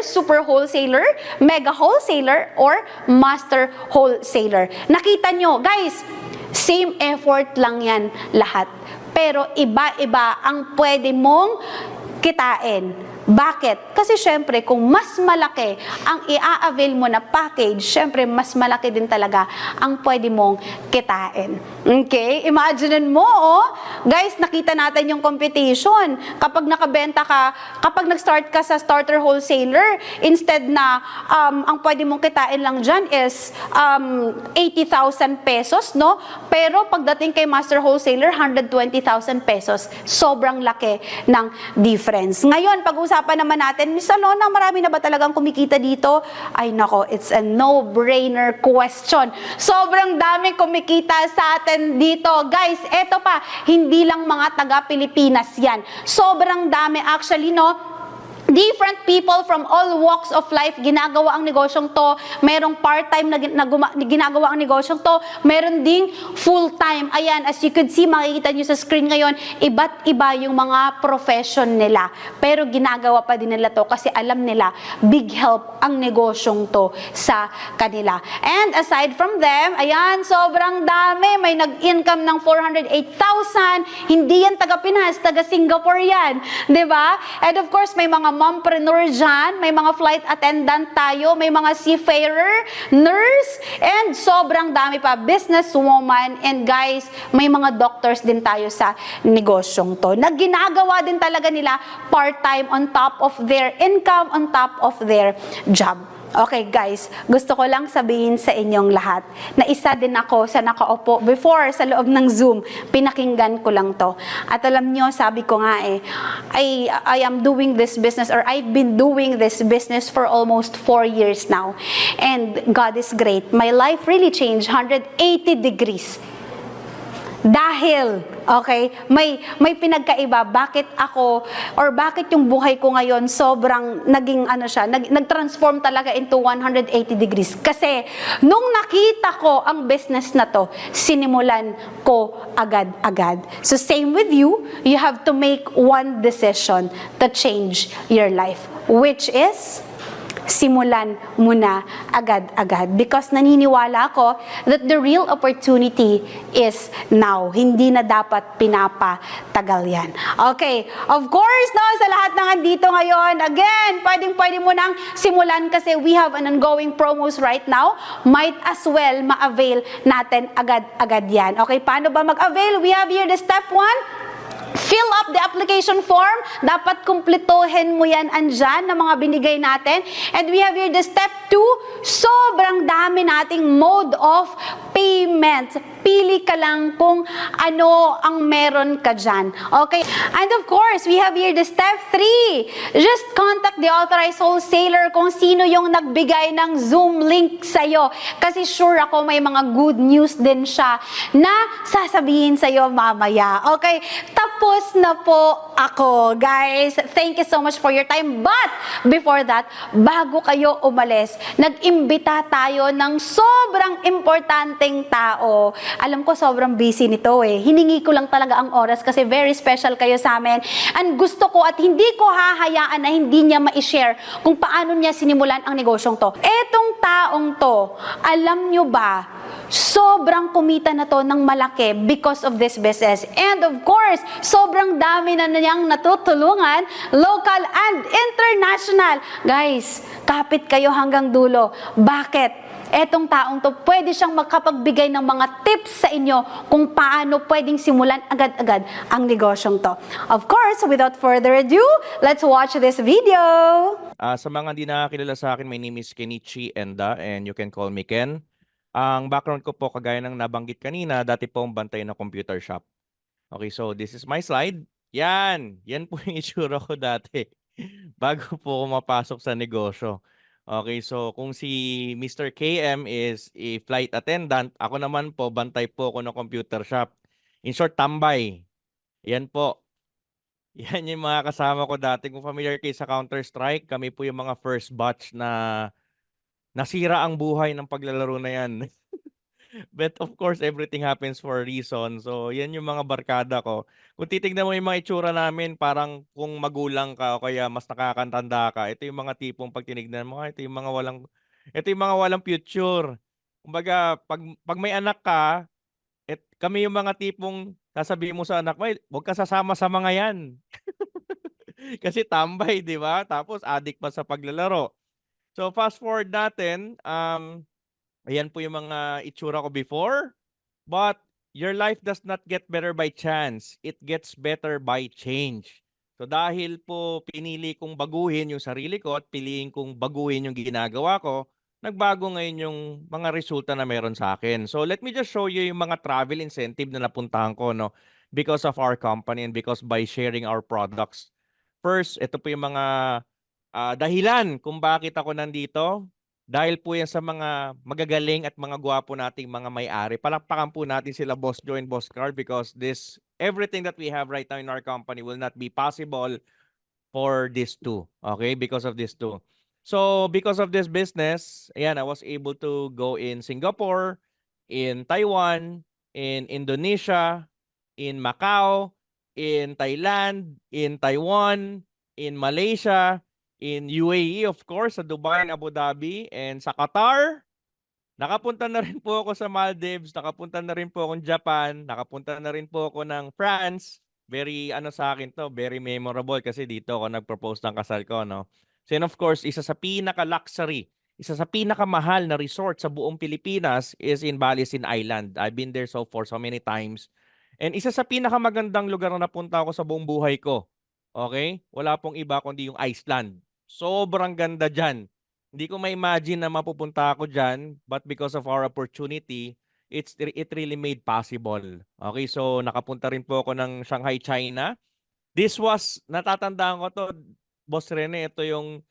super wholesaler, mega wholesaler, or master wholesaler. Nakita nyo, guys, same effort lang yan lahat. Pero iba-iba ang pwede mong kitain. Bakit? Kasi syempre, kung mas malaki ang i-avail mo na package, syempre, mas malaki din talaga ang pwede mong kitain. Okay? Imagine mo, oh, guys, nakita natin yung competition. Kapag nakabenta ka, kapag nag-start ka sa starter wholesaler, instead na ang pwede mong kitain lang dyan is 80,000 pesos, no? Pero pagdating kay master wholesaler, 120,000 pesos. Sobrang laki ng difference. Ngayon, pag-usapan naman natin, Miss Alona, marami na ba talagang kumikita dito? Ay nako, it's a no-brainer question. Sobrang daming kumikita sa atin dito. Guys, eto pa, hindi lang mga taga-Pilipinas yan. Sobrang dami actually, no? Different people from all walks of life ginagawa ang negosyong to. Merong part-time na ginagawa ang negosyong to. Meron ding full-time. Ayan, as you could see, makikita nyo sa screen ngayon, iba't iba yung mga profession nila. Pero ginagawa pa din nila to kasi alam nila, big help ang negosyong to sa kanila. And aside from them, ayan, sobrang dami. May nag-income ng 408,000. Hindi yan taga-Pinas, taga-Singapore yan. Diba? And of course, may mga mompreneur dyan, may mga flight attendant tayo, may mga seafarer, nurse, and sobrang dami pa, businesswoman, and guys, may mga doctors din tayo sa negosyong to, na ginagawa din talaga nila part-time on top of their income, on top of their job. Okay guys, gusto ko lang sabihin sa inyong lahat na isa din ako sa nakaupo before sa loob ng Zoom, pinakinggan ko lang to. At alam nyo, sabi ko nga I am doing this business, or I've been doing this business for almost 4 years now. And God is great. My life really changed 180 degrees. Dahil, okay, may pinagkaiba. Bakit ako, or bakit yung buhay ko ngayon sobrang naging nag-transform talaga into 180 degrees. Kasi, nung nakita ko ang business na to, sinimulan ko agad-agad. So, same with you, you have to make one decision to change your life. Which is, simulan mo na agad-agad. Because naniniwala ako that the real opportunity is now. Hindi na dapat pinapatagal yan. Okay, of course, no, sa lahat ng andito ngayon, again, pwede mo nang simulan kasi we have an ongoing promos right now. Might as well ma-avail natin agad-agad yan. Okay, paano ba mag-avail? We have here the step 1. Fill up the application form. Dapat kumplituhin mo yan andyan na mga binigay natin. And we have here the step 2. Sobrang dami nating mode of payment. Pili ka lang kung ano ang meron ka dyan. Okay? And of course, we have here the step 3. Just contact the authorized wholesaler kung sino yung nagbigay ng Zoom link sa'yo. Kasi sure ako may mga good news din siya na sasabihin sa'yo mamaya. Okay? Tapos na po ako, guys. Thank you so much for your time. But, before that, bago kayo umalis, nag-imbita tayo ng sobrang importanteng tao. Alam ko sobrang busy nito eh. Hiningi ko lang talaga ang oras kasi very special kayo sa amin. And gusto ko at hindi ko hahayaan na hindi niya ma-share kung paano niya sinimulan ang negosyong to. Etong taong to, alam nyo ba, sobrang kumita na to ng malaki because of this business. And of course, sobrang dami na niyang natutulungan, local and international. Guys, kapit kayo hanggang dulo. Bakit? Etong taong to, pwede siyang makapagbigay ng mga tips sa inyo kung paano pwedeng simulan agad-agad ang negosyong to. Of course, without further ado, let's watch this video. Sa mga hindi nakakilala sa akin, my name is Kenichi Enda and you can call me Ken. Ang background ko po, kagaya ng nabanggit kanina, dati po ang bantay na computer shop. Okay, so this is my slide. Yan po yung itsura ko dati bago po ako mapasok sa negosyo. Okay, so kung si Mr. KM is a flight attendant, ako naman po, bantay po ako ng computer shop. In short, tambay. Yan po. Yan yung mga kasama ko dati. Kung familiar kayo sa Counter-Strike, kami po yung mga first batch na nasira ang buhay ng paglalaro na yan. But of course, everything happens for a reason. So, yan yung mga barkada ko. Kung titignan mo yung mga itsura namin, parang kung magulang ka o kaya mas nakakantanda ka, ito yung mga tipong pag tinignan mo, ito yung mga walang future. Kumbaga, pag may anak ka, kami yung mga tipong sasabihin mo sa anak mo, huwag ka sasama sa mga yan. Kasi tambay, di ba? Tapos addict pa sa paglalaro. So, fast forward natin, ayan po yung mga itsura ko before. But your life does not get better by chance. It gets better by change. So dahil po pinili kong baguhin yung sarili ko at piliin kong baguhin yung ginagawa ko, nagbago ngayon yung mga resulta na meron sa akin. So let me just show you yung mga travel incentive na napuntahan ko, no, because of our company and because by sharing our products. First, ito po yung mga dahilan kung bakit ako nandito. Dahil po yan sa mga magagaling at mga gwapo nating mga may-ari. Palakpakan po natin sila Boss Joe and Boss Carl because everything that we have right now in our company will not be possible for these two. Okay? Because of these two. So, because of this business, ayan, I was able to go in Singapore, in Taiwan, in Indonesia, in Macau, in Thailand, in Taiwan, in Malaysia, in UAE, of course, sa Dubai and Abu Dhabi, and sa Qatar. Nakapunta na rin po ako sa Maldives, nakapunta na rin po ako ng Japan, nakapunta na rin po ako ng France. Very, sa akin to, very memorable kasi dito ako nag-propose ng kasal ko, no? So, and of course, isa sa pinaka-luxury, isa sa pinakamahal na resort sa buong Pilipinas is in Balisin Island. I've been there so many times. And isa sa pinakamagandang lugar na napunta ako sa buong buhay ko. Okay? Wala pong iba kundi yung Iceland. Sobrang ganda dyan. Hindi ko ma-imagine na mapupunta ako diyan, but because of our opportunity, it really made possible. Okay, so nakapunta rin po ako ng Shanghai, China. This was, natatandaan ko 'to, Boss Rene, ito yung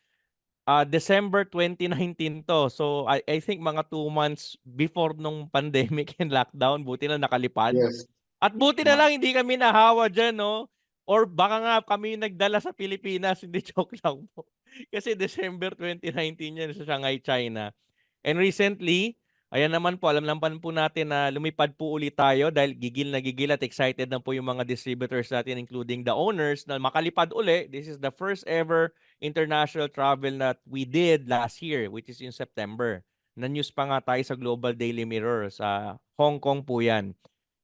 December 2019 to. So I think mga 2 months before nung pandemic and lockdown, buti na nakalipad. Yes. At buti na lang hindi kami nahawa diyan, no? Or baka nga kami yung nagdala sa Pilipinas, hindi, joke lang po. Kasi December 2019 yan sa Shanghai, China. And recently, ayan naman po, alam naman po natin na lumipad po ulit tayo dahil gigil na gigil at excited na po yung mga distributors natin, including the owners, na makalipad uli. This is the first ever international travel that we did last year, which is in September. Na-news pa nga tayo sa Global Daily Mirror, sa Hong Kong po yan.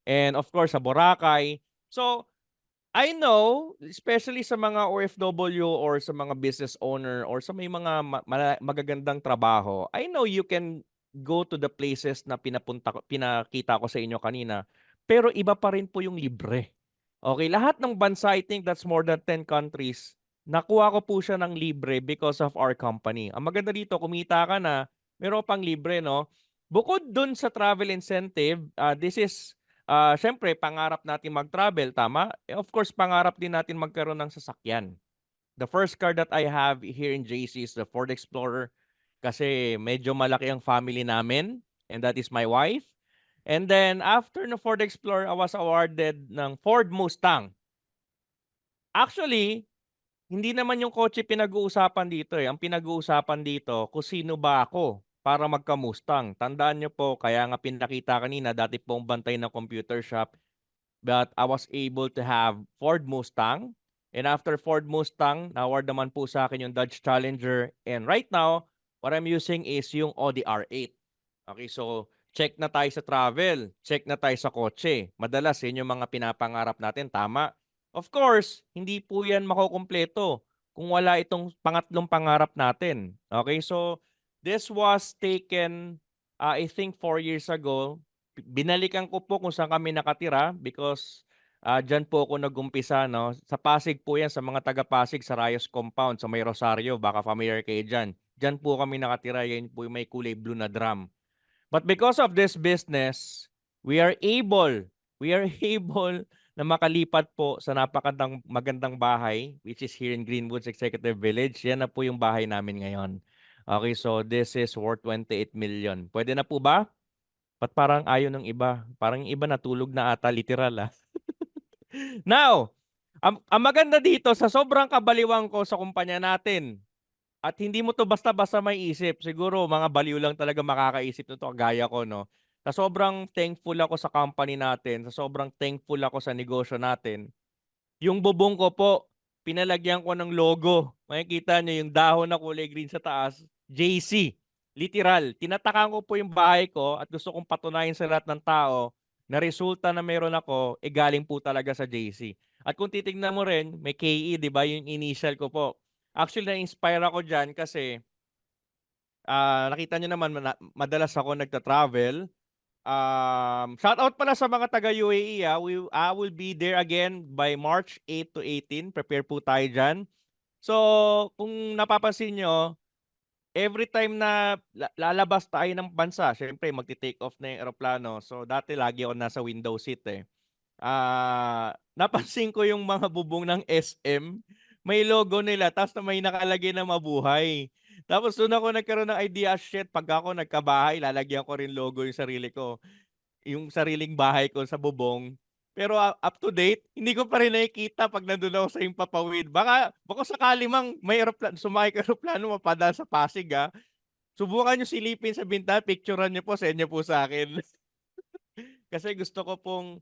And of course, sa Boracay. So, I know, especially sa mga OFW or sa mga business owner or sa may mga magagandang trabaho, I know you can go to the places na pinakita ko sa inyo kanina, pero iba pa rin po yung libre. Okay, lahat ng bansa, I think that's more than 10 countries, nakuha ko po siya ng libre because of our company. Ang maganda dito, kumita ka na, meron pang libre, no? Bukod dun sa travel incentive, this is siyempre, pangarap natin mag-travel, tama? Of course, pangarap din natin magkaroon ng sasakyan. The first car that I have here in JC is the Ford Explorer kasi medyo malaki ang family namin, and that is my wife. And then, after ng Ford Explorer, I was awarded ng Ford Mustang. Actually, hindi naman yung kotse pinag-uusapan dito eh. Ang pinag-uusapan dito, kung sino ba ako para magka-Mustang. Tandaan nyo po, kaya nga pinakita kanina, dati pong bantay ng computer shop, but I was able to have Ford Mustang. And after Ford Mustang, na-award naman po sa akin yung Dodge Challenger. And right now, what I'm using is yung Audi R8. Okay, so check na tayo sa travel. Check na tayo sa kotse. Madalas, yun yung mga pinapangarap natin. Tama. Of course, hindi po yan makukumpleto kung wala itong pangatlong pangarap natin. Okay, so this was taken, I think 4 years ago. Binalikan ko po kung saan kami nakatira because dyan po ako nag-umpisa, no? Sa Pasig po yan, sa mga taga-Pasig, sa Rayos Compound, sa may Rosario, baka familiar kayo dyan. Dyan po kami nakatira, yan po yung may kulay blue na drum. But because of this business, we are able na makalipat po sa napakandang magandang bahay, which is here in Greenwoods Executive Village. Yan na po yung bahay namin ngayon. Okay, so this is worth 28 million. Pwede na po ba? Ba't parang ayaw ng iba? Parang yung iba natulog na ata, literal ah. Now, ang maganda dito, sa sobrang kabaliwang ko sa kumpanya natin, at hindi mo to basta-basta may isip, siguro mga baliw lang talaga makakaisip nito, kagaya ko, no? Sa sobrang thankful ako sa company natin, sa sobrang thankful ako sa negosyo natin, yung bubong ko po, pinalagyan ko ng logo. Makikita nyo yung dahon na kulay green sa taas, JC. Literal. Tinatakan ko po yung bahay ko at gusto kong patunayan sa lahat ng tao na resulta na meron ako, galing po talaga sa JC. At kung titignan mo rin, may KE, di ba? Yung initial ko po. Actually, na-inspire ako dyan kasi nakita nyo naman, madalas ako nagta-travel. Shout out pala sa mga taga UAE. I will be there again by March 8 to 18. Prepare po tayo dyan. So, kung napapansin nyo, every time na lalabas tayo ng bansa, syempre magti-take off na yung aeroplano. So, dati lagi ako nasa window seat eh. Napansin ko yung mga bubong ng SM, may logo nila, tapos na may nakalagay na mabuhay. Tapos doon ako nagkaroon ng idea, shit, pag ako nagkabahay, lalagyan ko rin logo yung sarili ko, yung sariling bahay ko sa bubong. Pero up to date, hindi ko pa rin nakikita pag nandun ako sa Himpapawid. Baka sakali mang may aeroplano, sumakay ka aeroplano, mapadaan sa Pasig ha. Subukan nyo silipin sa bintahan, picturean nyo po, send nyo po sa akin. Kasi gusto ko pong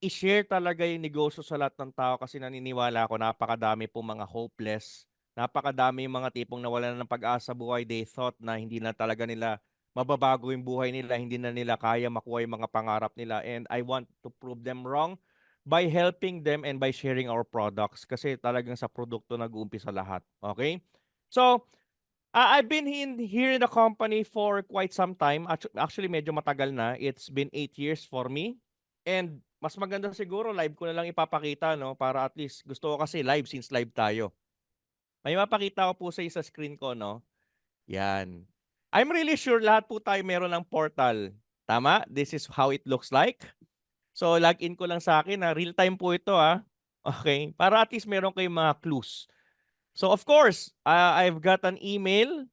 i-share talaga yung negosyo sa lahat ng tao kasi naniniwala ako napakadami pong mga hopeless. Napakadami yung mga tipong nawalan ng pag-asa buhay. They thought na hindi na talaga nila mababago yung buhay nila, hindi na nila kaya makuha yung mga pangarap nila. And I want to prove them wrong by helping them and by sharing our products kasi talagang sa produkto nag-uumpisa lahat. Okay? So, I've been here in the company for quite some time. Actually, medyo matagal na. It's been 8 years for me. And mas maganda siguro, live ko na lang ipapakita, no? Para at least, gusto ko kasi live since live tayo. May mapakita ko po sa screen ko, no? Yan. I'm really sure lahat po tayo meron ng portal. Tama? This is how it looks like. So, login ko lang sa akin na real time po ito Okay? Para at least meron kayong mga clues. So, of course, I've got an email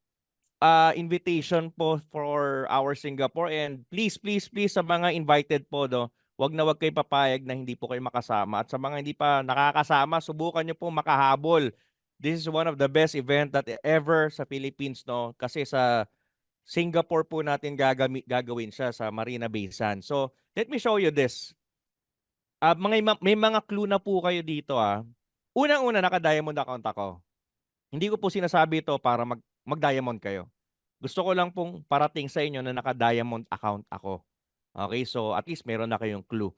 invitation po for our Singapore, and please, please, please sa mga invited po, wag na wag kayo papayag na hindi po kayo makasama. At sa mga hindi pa nakakasama, subukan nyo po makahabol. This is one of the best event that ever sa Philippines, no? Kasi sa Singapore po natin gagawin siya sa Marina Bay Sands. So, let me show you this. May mga clue na po kayo dito. Unang-una, naka-diamond account ako. Hindi ko po sinasabi ito para mag-diamond kayo. Gusto ko lang pong parating sa inyo na naka-diamond account ako. Okay, so at least meron na kayong clue.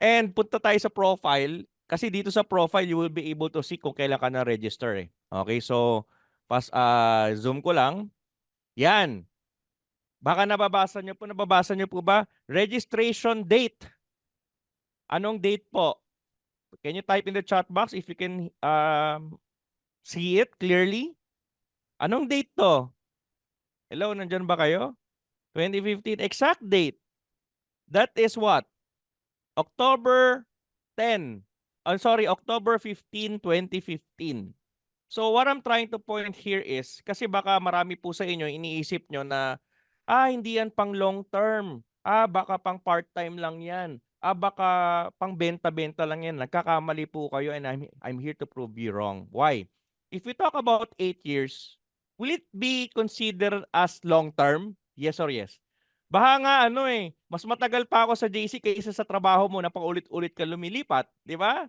And punta tayo sa profile. Kasi dito sa profile, you will be able to see kung kailan ka na-register eh. Okay, so zoom ko lang. Yan. Baka nababasa nyo po ba? Registration date. Anong date po? Can you type in the chat box if you can see it clearly? Anong date to? Hello, nandyan ba kayo? 2015, exact date. That is what? October 10. October 15, 2015. So what I'm trying to point here is, kasi baka marami po sa inyo iniisip nyo na, hindi yan pang long term. Baka pang part-time lang yan. Baka pang benta-benta lang yan. Nagkakamali po kayo, and I'm here to prove you wrong. Why? If we talk about 8 years, will it be considered as long term? Yes or yes? Baka nga mas matagal pa ako sa JC kaysa sa trabaho mo na paulit-ulit ka lumilipat, di ba?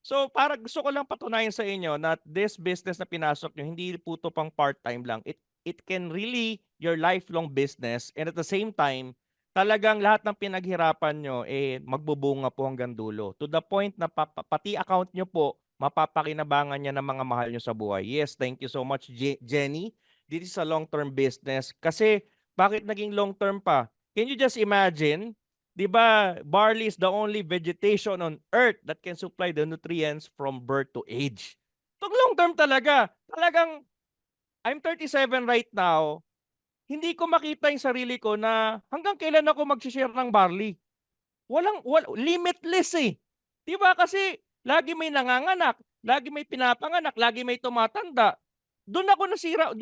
So, para gusto ko lang patunayan sa inyo na this business na pinasok nyo, hindi po ito pang part-time lang. It can really your lifelong business, and at the same time, talagang lahat ng pinaghirapan nyo, magbubunga po hanggang dulo. To the point na pati account nyo po, mapapakinabangan niya ng mga mahal nyo sa buhay. Yes, thank you so much, Jenny. This is a long-term business. Kasi, bakit naging long-term pa? Can you just imagine? Di ba, barley is the only vegetation on earth that can supply the nutrients from birth to age. So long-term talaga. Talagang, I'm 37 right now, hindi ko makita yung sarili ko na hanggang kailan ako mag-share ng barley. Limitless eh. Di ba? Kasi, lagi may nanganganak, lagi may pinapanganak, lagi may tumatanda. Doon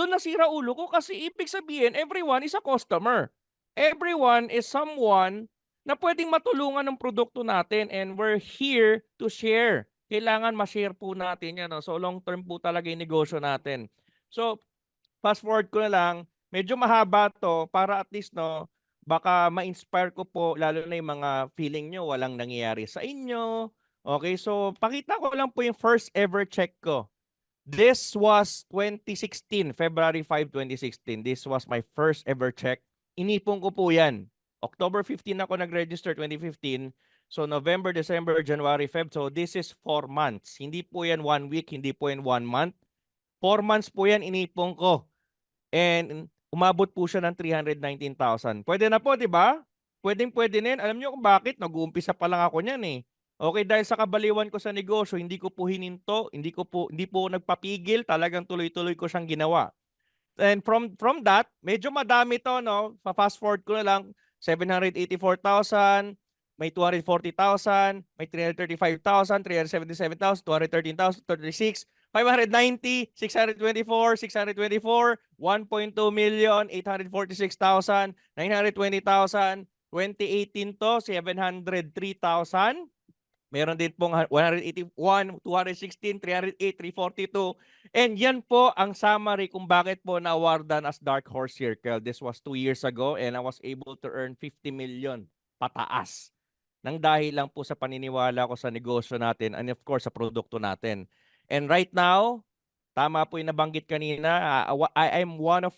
nasira ulo ko kasi ibig sabihin, everyone is a customer. Everyone is someone na pwedeng matulungan ng produkto natin, and we're here to share. Kailangan ma-share po natin yan. So long term po talaga yung negosyo natin. So fast forward ko na lang, medyo mahaba to para at least baka ma-inspire ko po lalo na yung mga feeling nyo walang nangyayari sa inyo. Okay, so pakita ko lang po yung first ever check ko. This was 2016, February 5, 2016. This was my first ever check. Inipon ko po yan. October 15 ako nag-register, 2015. So November, December, January, Feb. So this is 4 months. Hindi po yan 1 week, hindi po yan 1 month. 4 months po yan inipon ko. And umabot po siya ng 319,000. Pwede na po, di ba? Pwede na yan. Alam niyo kung bakit? Nag-uumpisa pa lang ako niyan eh. Okay, dahil sa kabaliwan ko sa negosyo, hindi ko po hininto, hindi po nagpapigil, talagang tuloy-tuloy ko siyang ginawa. And from that, medyo madami to, Pa-fast forward ko na lang, 784,000, may 240,000, may 335,000, 377,000, 213,000, 36, 590, 624, 624, 1.2 million, 846,000, 920,000, 2018 to, 703,000. Meron din pong 181, 216, 308, 342. And yan po ang summary kung bakit po na-awardan as Dark Horse Circle. This was 2 years ago, and I was able to earn 50 million pataas. Nang dahil lang po sa paniniwala ko sa negosyo natin, and of course sa produkto natin. And right now, tama po yung nabanggit kanina, I'm one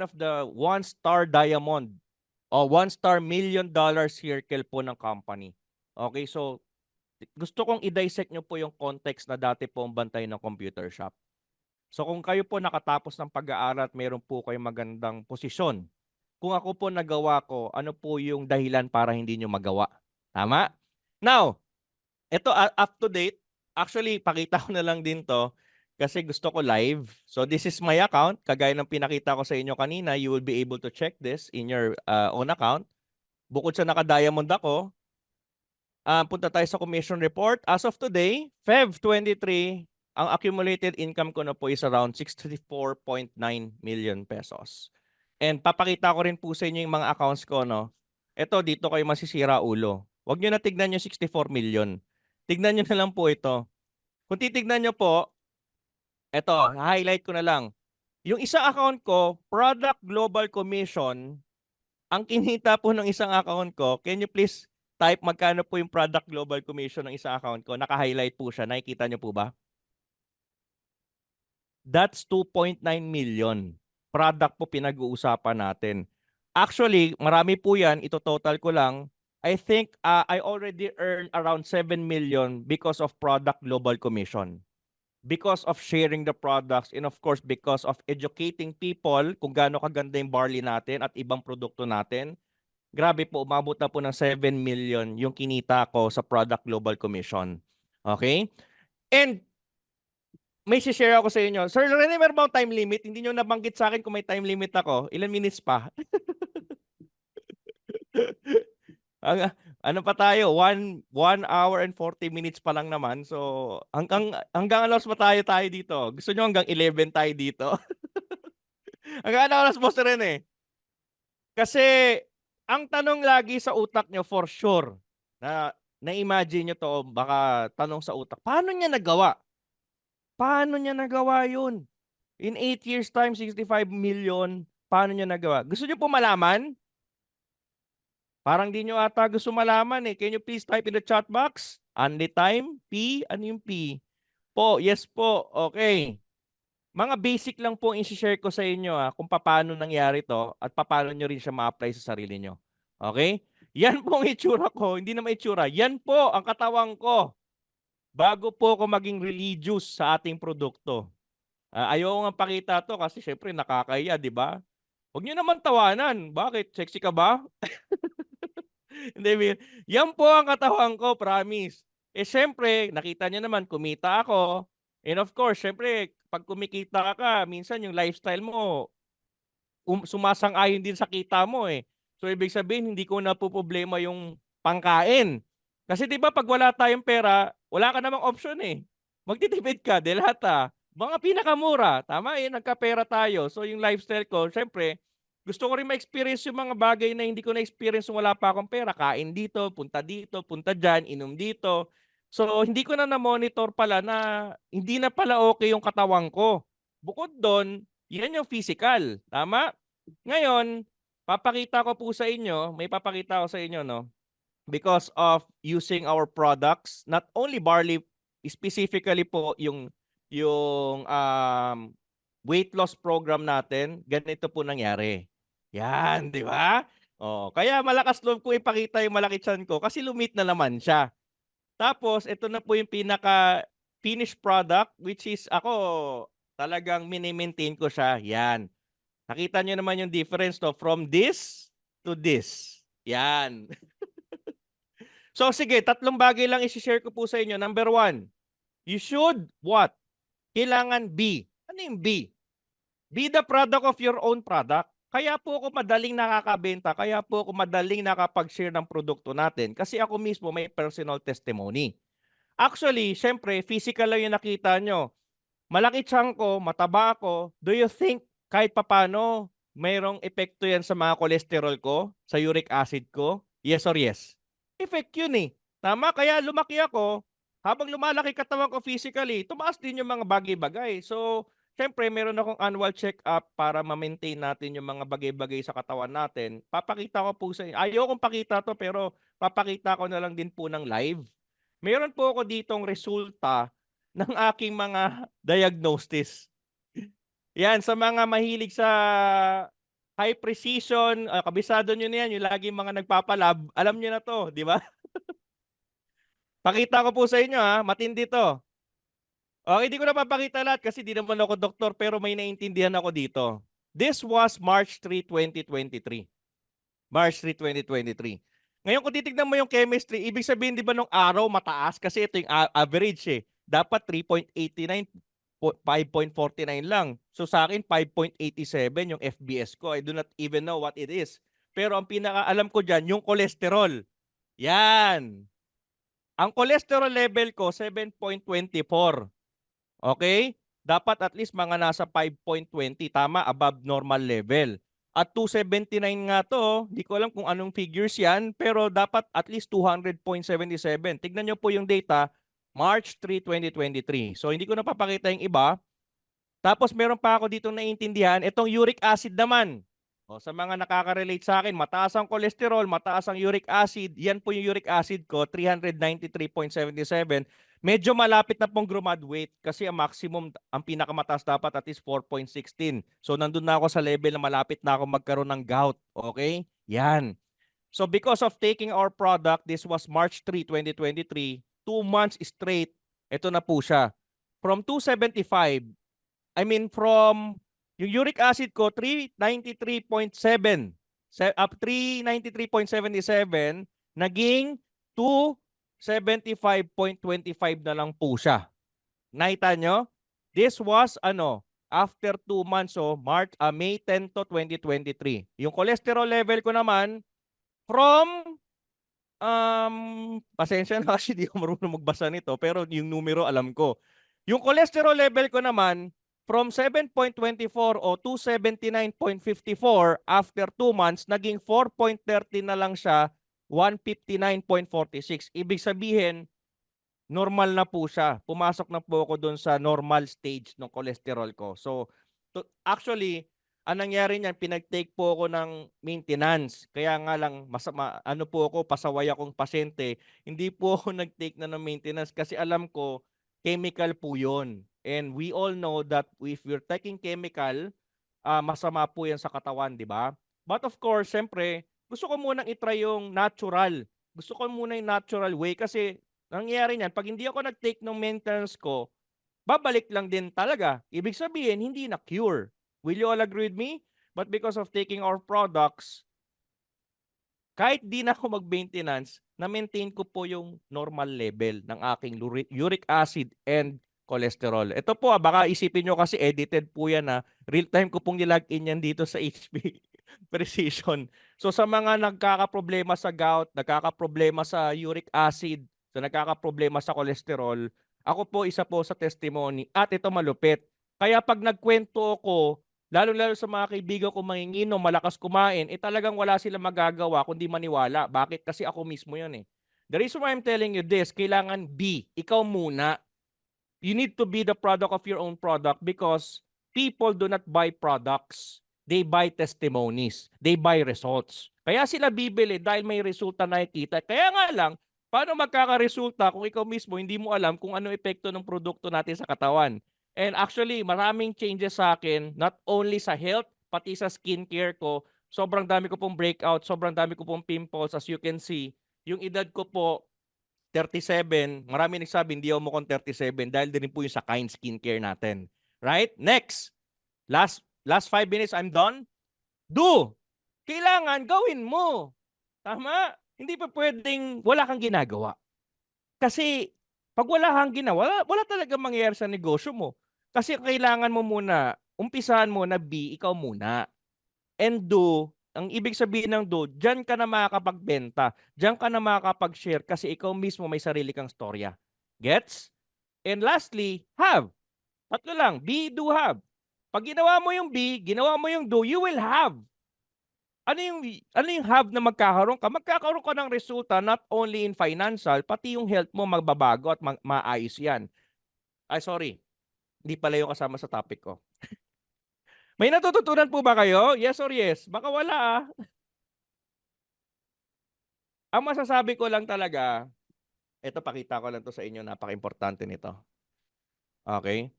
of the one-star diamond o one-star $1 million circle po ng company. Okay, so gusto kong i-dissect nyo po yung context na dati po ang bantay ng computer shop. So kung kayo po nakatapos ng pag-aaral at meron po kayong magandang posisyon, kung ako po nagawa ko, ano po yung dahilan para hindi nyo magawa? Tama? Now, ito up to date. Actually, pakita ko na lang din to. kasi gusto ko live. So this is my account. Kagaya ng pinakita ko sa inyo kanina, you will be able to check this in your own account. Bukod sa naka-diamond ako, punta tayo sa commission report. As of today, Feb 23, ang accumulated income ko na po is around 64.9 million pesos. And papakita ko rin po sa inyo yung mga accounts ko, no? Ito, dito kayo masisira ulo. Huwag nyo na tignan yung 64 million. Tignan nyo na lang po ito. Kung titignan nyo po, ito, highlight ko na lang. Yung isang account ko, Product Global Commission, ang kinita po ng isang account ko, can you please type magkano po yung Product Global Commission ng isang account ko? Naka-highlight po siya. Nakikita nyo po ba? That's 2.9 million. Product po pinag-uusapan natin. Actually, marami po yan. Ito total ko lang. I think I already earned around 7 million because of Product Global Commission. Because of sharing the products and of course because of educating people kung gaano kaganda yung barley natin at ibang produkto natin. Grabe po, umabot na po ng 7 million yung kinita ko sa Product Global Commission. Okay? And may share ako sa inyo. Sir Rene, meron bang time limit? Hindi nyo nabanggit sa akin kung may time limit ako. Ilan minutes pa? Ano pa tayo? 1 hour and 40 minutes pa lang naman. So, hanggang alas pa tayo dito. Gusto nyo hanggang 11 tayo dito? Hanggang ano oras, Boss Rene? Kasi, ang tanong lagi sa utak nyo, for sure, na-imagine nyo to, baka tanong sa utak, paano niya nagawa? Paano niya nagawa yun? In 8 years time, 65 million, paano niya nagawa? Gusto niyo po malaman? Parang di nyo ata gusto malaman eh. Can you please type in the chat box? Only time? P? Ano yung P? Po, yes po. Okay. Mga basic lang po i-share ko sa inyo kung paano nangyari to at paano nyo rin siya ma-apply sa sarili nyo. Okay? Yan po ang itsura ko. Hindi na itsura. Yan po ang katawan ko. Bago po ako maging religious sa ating produkto. Ayaw nga pakita to kasi syempre nakakaya, di ba? Huwag nyo naman tawanan. Bakit? Sexy ka ba? Hindi, yan po ang katawan ko, promise. Eh, syempre, nakita nyo naman, kumita ako. And of course, syempre, pag kumikita ka, minsan yung lifestyle mo, sumasang-ayon din sa kita mo eh. So, ibig sabihin, hindi ko na po problema yung pangkain. Kasi di ba pag wala tayong pera, wala ka namang option eh. Magtitipid ka, delata. Mga pinakamura. Tama eh, nagkapera tayo. So, yung lifestyle ko, syempre, gusto ko rin ma-experience yung mga bagay na hindi ko na-experience nung wala pa akong pera. Kain dito, punta dyan, inom dito. So, hindi ko na na-monitor pala na hindi na pala okay yung katawan ko. Bukod doon, yan yung physical. Tama? Ngayon, papakita ko po sa inyo, may papakita ko sa inyo, no? Because of using our products, not only barley, specifically po yung weight loss program natin, ganito po nangyari. Yan, di ba? Oh, kaya malakas loob ko ipakita yung malaki tiyan ko kasi lumit na naman siya. Tapos, ito na po yung pinaka finished product which is ako talagang mini-maintain ko siya. Yan. Nakita nyo naman yung difference to from this to this. Yan. So sige, tatlong bagay lang i-share ko po sa inyo. Number 1, you should what? Kailangan be. Ano yung be? Be the product of your own product. Kaya po ako madaling nakakabenta, kaya po ako madaling nakapag-share ng produkto natin kasi ako mismo may personal testimony. Actually, syempre, physical lang yung nakita nyo. Malaki tiyan ko, mataba ako. Do you think kahit papano mayroong epekto yan sa mga cholesterol ko, sa uric acid ko? Yes or yes? Effect yun eh. Tama, kaya lumaki ako. Habang lumalaki katawan ko physically, tumaas din yung mga bagay-bagay. So, syempre, meron akong annual check-up para ma-maintain natin yung mga bagay-bagay sa katawan natin. Papakita ko po sa inyo. Ayaw kong pakita to pero papakita ko na lang din po ng live. Meron po ako ditong resulta ng aking mga diagnosis. Yan, sa mga mahilig sa high precision, kabisado nyo na yan, yung lagi mga nagpapalab, alam nyo na to, di ba? Pakita ko po sa inyo matindi to. Okay, hindi ko na papakita lahat kasi di naman ako doktor pero may naintindihan ako dito. This was March 3, 2023. March 3, 2023. Ngayon kung titignan mo yung chemistry, ibig sabihin di ba nung araw mataas kasi ito yung average eh. Dapat 3.89. 5.49 lang. So sa akin, 5.87 yung FBS ko. I do not even know what it is. Pero ang pinakaalam ko dyan, yung cholesterol. Yan. Ang cholesterol level ko, 7.24. Okay? Dapat at least mga nasa 5.20. Tama, above normal level. At 279 nga to, di ko alam kung anong figures yan, pero dapat at least 200.77. Tignan nyo po yung data, March 3, 2023. So hindi ko napapakita yung iba. Tapos meron pa ako dito naiintindihan, itong uric acid naman. O, sa mga nakaka-relate sa akin, mataas ang cholesterol, mataas ang uric acid, yan po yung uric acid ko, 393.77. Medyo malapit na pong graduate kasi ang maximum, ang pinakamataas dapat at is 4.16. So nandun na ako sa level na malapit na ako magkaroon ng gout. Okay? Yan. So because of taking our product, this was March 3, 2023, 2 months straight, ito na po siya. From 275, from yung uric acid ko, 393.7. 393.77, naging 275.25 na lang po siya. Nakita nyo? This was, after 2 months, so May 10 to 2023. Yung cholesterol level ko naman, from, pasensya na kasi di ako marunong magbasa nito, pero yung numero alam ko. Yung cholesterol level ko naman, from 7.24 o 279.54 after 2 months, naging 4.30 na lang siya, 159.46. Ibig sabihin, normal na po siya. Pumasok na po ako doon sa normal stage ng cholesterol ko. So, actually, ang nangyari niyan, pinag-take po ako ng maintenance. Kaya nga lang, po ako, pasaway akong pasyente. Hindi po ako nag-take na ng maintenance kasi alam ko, chemical po yun. And we all know that if we're taking chemical, masama po yan sa katawan, di ba? But of course, siyempre, gusto ko munang itry yung natural. Gusto ko muna yung natural way kasi nangyayari niyan, pag hindi ako nag-take ng maintenance ko, babalik lang din talaga. Ibig sabihin, hindi na cure. Will you all agree with me? But because of taking our products, kahit di na ako mag-maintenance, na-maintain ko po yung normal level ng aking uric acid and cholesterol. Ito po, baka isipin nyo kasi edited po yan na real time ko pong nilag-in yan dito sa HP Precision. So sa mga nagkakaproblema sa gout, nagkakaproblema sa uric acid, sa nagkakaproblema sa cholesterol, ako po isa po sa testimony at ito malupit. Kaya pag nagkwento ako, lalo-lalo sa mga kaibigan ko manginginom, malakas kumain, talagang wala silang magagawa kundi maniwala. Bakit? Kasi ako mismo yun eh. The reason why I'm telling you this, kailangan be, ikaw muna. You need to be the product of your own product because people do not buy products. They buy testimonies. They buy results. Kaya sila bibili dahil may resulta na nakikita. Kaya nga lang, paano magkakaresulta kung ikaw mismo hindi mo alam kung ano epekto ng produkto natin sa katawan? And actually, maraming changes sa akin, not only sa health, pati sa skincare ko. Sobrang dami ko pong breakout, sobrang dami ko pong pimples. As you can see, yung edad ko po, 37, marami nagsabi hindi ako mukhang 37 dahil din po yung sa Kind skincare natin. Right? Next. Last 5 minutes, I'm done. Do! Kailangan gawin mo. Tama? Hindi pa pwedeng wala kang ginagawa. Kasi pag wala kang ginawa, wala talaga mangyayari sa negosyo mo. Kasi kailangan mo muna, umpisahan mo na be, ikaw muna. And do, ang ibig sabihin ng do, dyan ka na makakapagbenta, dyan ka na makakapag-share kasi ikaw mismo may sarili kang storya. Gets? And lastly, have. Tatlo lang, be, do, have. Pag ginawa mo yung be, ginawa mo yung do, you will have. Ano yung have na magkakaroon ka? Magkakaroon ka ng resulta not only in financial, pati yung health mo magbabago at maayos yan. Ay, sorry. Hindi pala yung kasama sa topic ko. May natututunan po ba kayo? Yes or yes? Baka wala ah. Ang masasabi ko lang talaga, ito pakita ko lang to sa inyo, napaka-importante nito. Okay?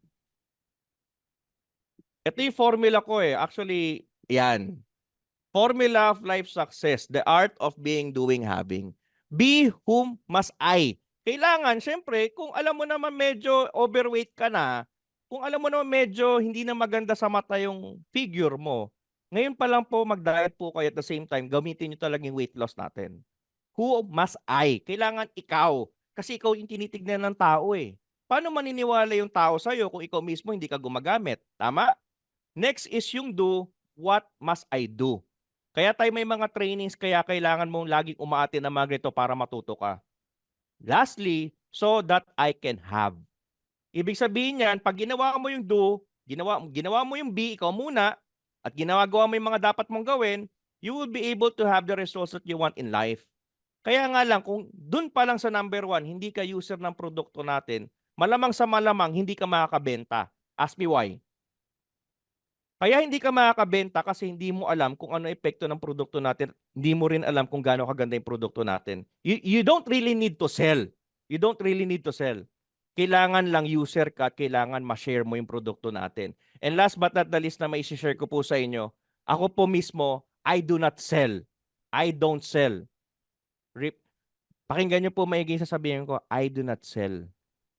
Ito yung formula ko eh. Actually, yan. Formula of life success, the art of being, doing, having. Be whom must I. Kailangan, syempre, kung alam mo naman medyo overweight ka na, kung alam mo naman medyo hindi na maganda sa mata yung figure mo, ngayon pa lang po mag-diet po kayo at the same time, gamitin nyo talaga yung weight loss natin. Who must I? Kailangan ikaw. Kasi ikaw yung tinitignan ng tao eh. paano maniniwala yung tao sa'yo kung ikaw mismo hindi ka gumagamit? Tama? Next is yung do, what must I do? Kaya tayo may mga trainings, kaya kailangan mong laging umaattend ng mga ganito para matuto ka. Lastly, so that I can have. Ibig sabihin yan, pag ginawa mo yung do, ginawa mo yung be, ikaw muna, at ginagawa mo yung mga dapat mong gawin, you will be able to have the results that you want in life. Kaya nga lang, kung dun pa lang sa number 1, hindi ka user ng produkto natin, malamang sa malamang, hindi ka makakabenta. Ask me why. Kaya hindi ka makakabenta kasi hindi mo alam kung ano epekto ng produkto natin. Hindi mo rin alam kung gaano kaganda yung produkto natin. You don't really need to sell. You don't really need to sell. Kailangan lang user ka at kailangan ma-share mo yung produkto natin. And last but not the least na mai-share ko po sa inyo, ako po mismo, I do not sell. I don't sell. Pakinggan nyo po maiging sasabihin ko, I do not sell.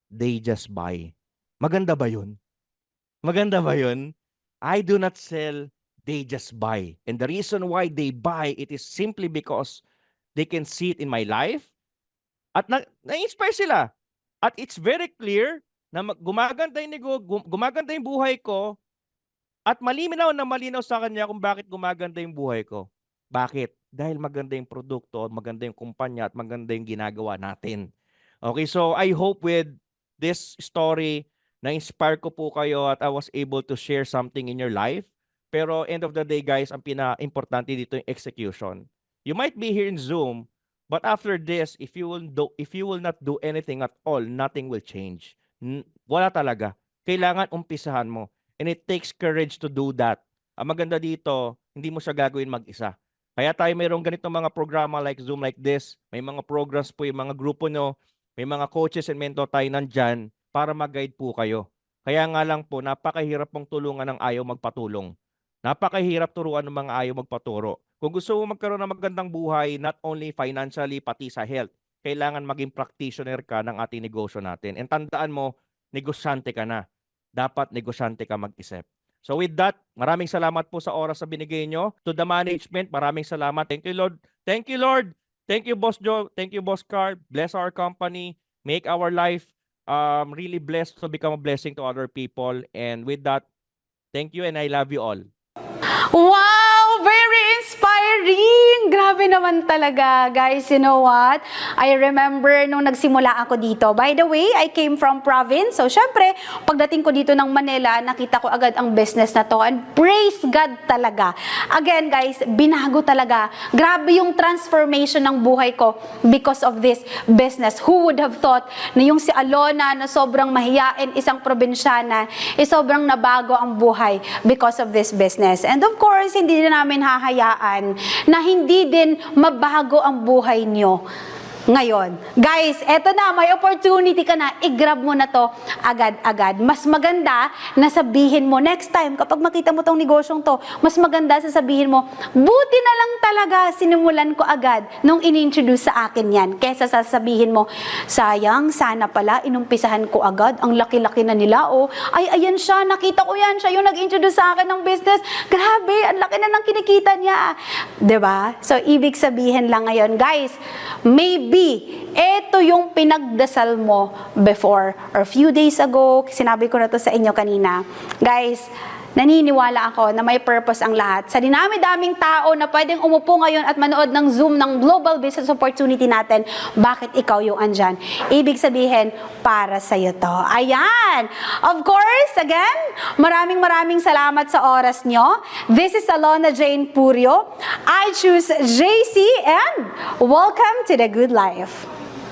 They just buy. Maganda ba yun? Maganda ba yun? I do not sell, they just buy. And the reason why they buy, it is simply because they can see it in my life at na-inspire sila. At it's very clear na gumaganda yung buhay ko at malinaw na malinaw sa kanya kung bakit gumaganda yung buhay ko. Bakit? Dahil maganda yung produkto, maganda yung kumpanya at maganda yung ginagawa natin. Okay, so I hope with this story, na-inspire ko po kayo at I was able to share something in your life. Pero end of the day, guys, ang pinaka-importante dito yung execution. You might be here in Zoom, but after this, if you will not do anything at all, nothing will change. Wala talaga. Kailangan umpisahan mo. And it takes courage to do that. Ang maganda dito, hindi mo siya gagawin mag-isa. Kaya tayo mayroong ganitong mga programa like Zoom like this. May mga programs po yung mga grupo nyo. May mga coaches and mentor tayo nandyan para mag-guide po kayo. Kaya nga lang po, napakahirap pong tulungan ng ayaw magpatulong. Napakahirap turuan ng mga ayaw magpaturo. Kung gusto mo magkaroon ng magandang buhay, not only financially, pati sa health, kailangan maging practitioner ka ng ating negosyo natin. And tandaan mo, negosyante ka na. Dapat negosyante ka mag-isip. So with that, maraming salamat po sa oras na binigay nyo. To the management, maraming salamat. Thank you, Lord. Thank you, Lord. Thank you, Boss Joe. Thank you, Boss Carl. Bless our company. Make our life really blessed to become a blessing to other people. And with that, thank you and I love you all. Wow! Very inspiring! Grabe naman talaga, guys. You know what? I remember nung nagsimula ako dito. By the way, I came from province. So, syempre, pagdating ko dito ng Manila, nakita ko agad ang business na to. And praise God talaga. Again, guys, binago talaga. Grabe yung transformation ng buhay ko because of this business. Who would have thought na yung si Alona na sobrang mahiyain, isang probinsyana, sobrang nabago ang buhay because of this business. And of course, hindi din namin hahayaan na hindi din mabago ang buhay nyo ngayon. Guys, eto na, may opportunity ka na, i-grab mo na to agad-agad. Mas maganda na sabihin mo, next time, kapag makita mo tong negosyong to, mas maganda sasabihin mo, buti na lang talaga sinimulan ko agad nung in-introduce sa akin yan. Kesa sasabihin mo, sayang, sana pala, inumpisahan ko agad, ang laki-laki na nila, oh, ay, ayan siya, nakita ko yan, siya yung nag-introduce sa akin ng business, grabe, ang laki na ng kinikita niya. 'Di ba? So, ibig sabihin lang ngayon, guys, maybe ito yung pinagdasal mo before or few days ago. Sinabi ko na to sa inyo kanina. Guys, naniniwala ako na may purpose ang lahat. Sa dinami-daming tao na pwedeng umupo ngayon at manood ng Zoom ng global business opportunity natin, bakit ikaw yung andyan? Ibig sabihin, para sa'yo to. Ayan! Of course, again, maraming salamat sa oras nyo. This is Alona Jane Purio. I choose JC and welcome to the good life.